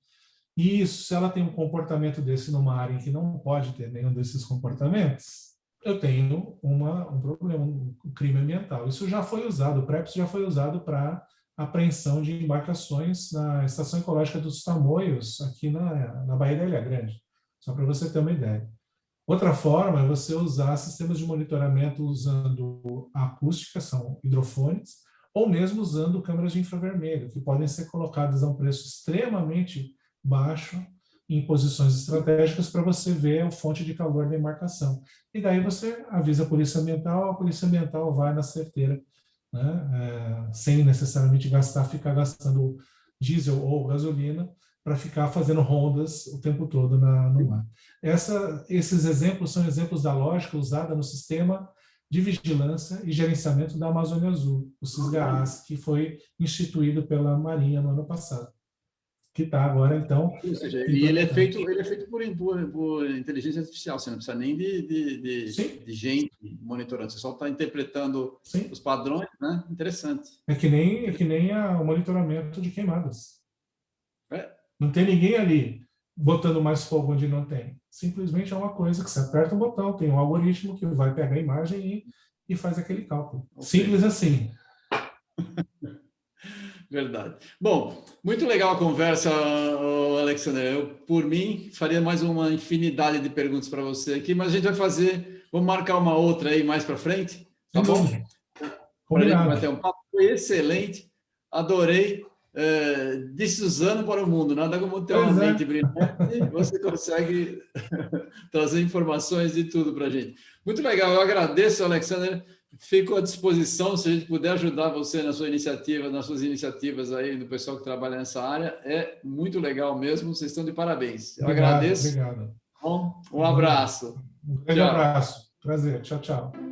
E isso, se ela tem um comportamento desse numa área em que não pode ter nenhum desses comportamentos, eu tenho um problema, um crime ambiental. Isso já foi usado, o PREPS já foi usado para apreensão de embarcações na Estação Ecológica dos Tamoios, aqui na Baía da Ilha Grande, só para você ter uma ideia. Outra forma é você usar sistemas de monitoramento usando a acústica, são hidrofones, ou mesmo usando câmeras de infravermelho, que podem ser colocadas a um preço extremamente baixo em posições estratégicas para você ver a fonte de calor da embarcação. E daí você avisa a polícia ambiental vai na certeira, né, sem necessariamente ficar gastando diesel ou gasolina para ficar fazendo rondas o tempo todo no mar. Esses exemplos são exemplos da lógica usada no sistema de vigilância e gerenciamento da Amazônia Azul, o SISGAAS, que foi instituído pela Marinha no ano passado, que está agora, então... Ou seja, e ele é feito por inteligência artificial, você não precisa nem de gente monitorando, você só está interpretando Sim. os padrões, né? Interessante. É que nem o monitoramento de queimadas. É. Não tem ninguém ali botando mais fogo onde não tem. Simplesmente é uma coisa que você aperta um botão, tem um algoritmo que vai pegar a imagem e faz aquele cálculo. Simples assim. Verdade. Bom, muito legal a conversa, Alexander. Eu, por mim, faria mais uma infinidade de perguntas para você aqui, mas a gente vai vamos marcar uma outra aí mais para frente, tá bom? Para a gente bater um papo. Foi excelente, adorei. De Suzano para o mundo, nada como ter uma mente brilhante, você consegue trazer informações de tudo para a gente. Muito legal, eu agradeço, Alexander. Fico à disposição, se a gente puder ajudar você nas suas iniciativas aí do pessoal que trabalha nessa área, é muito legal mesmo, vocês estão de parabéns. Eu agradeço. Obrigado. Bom, um abraço. Um grande abraço. Prazer. Tchau, tchau.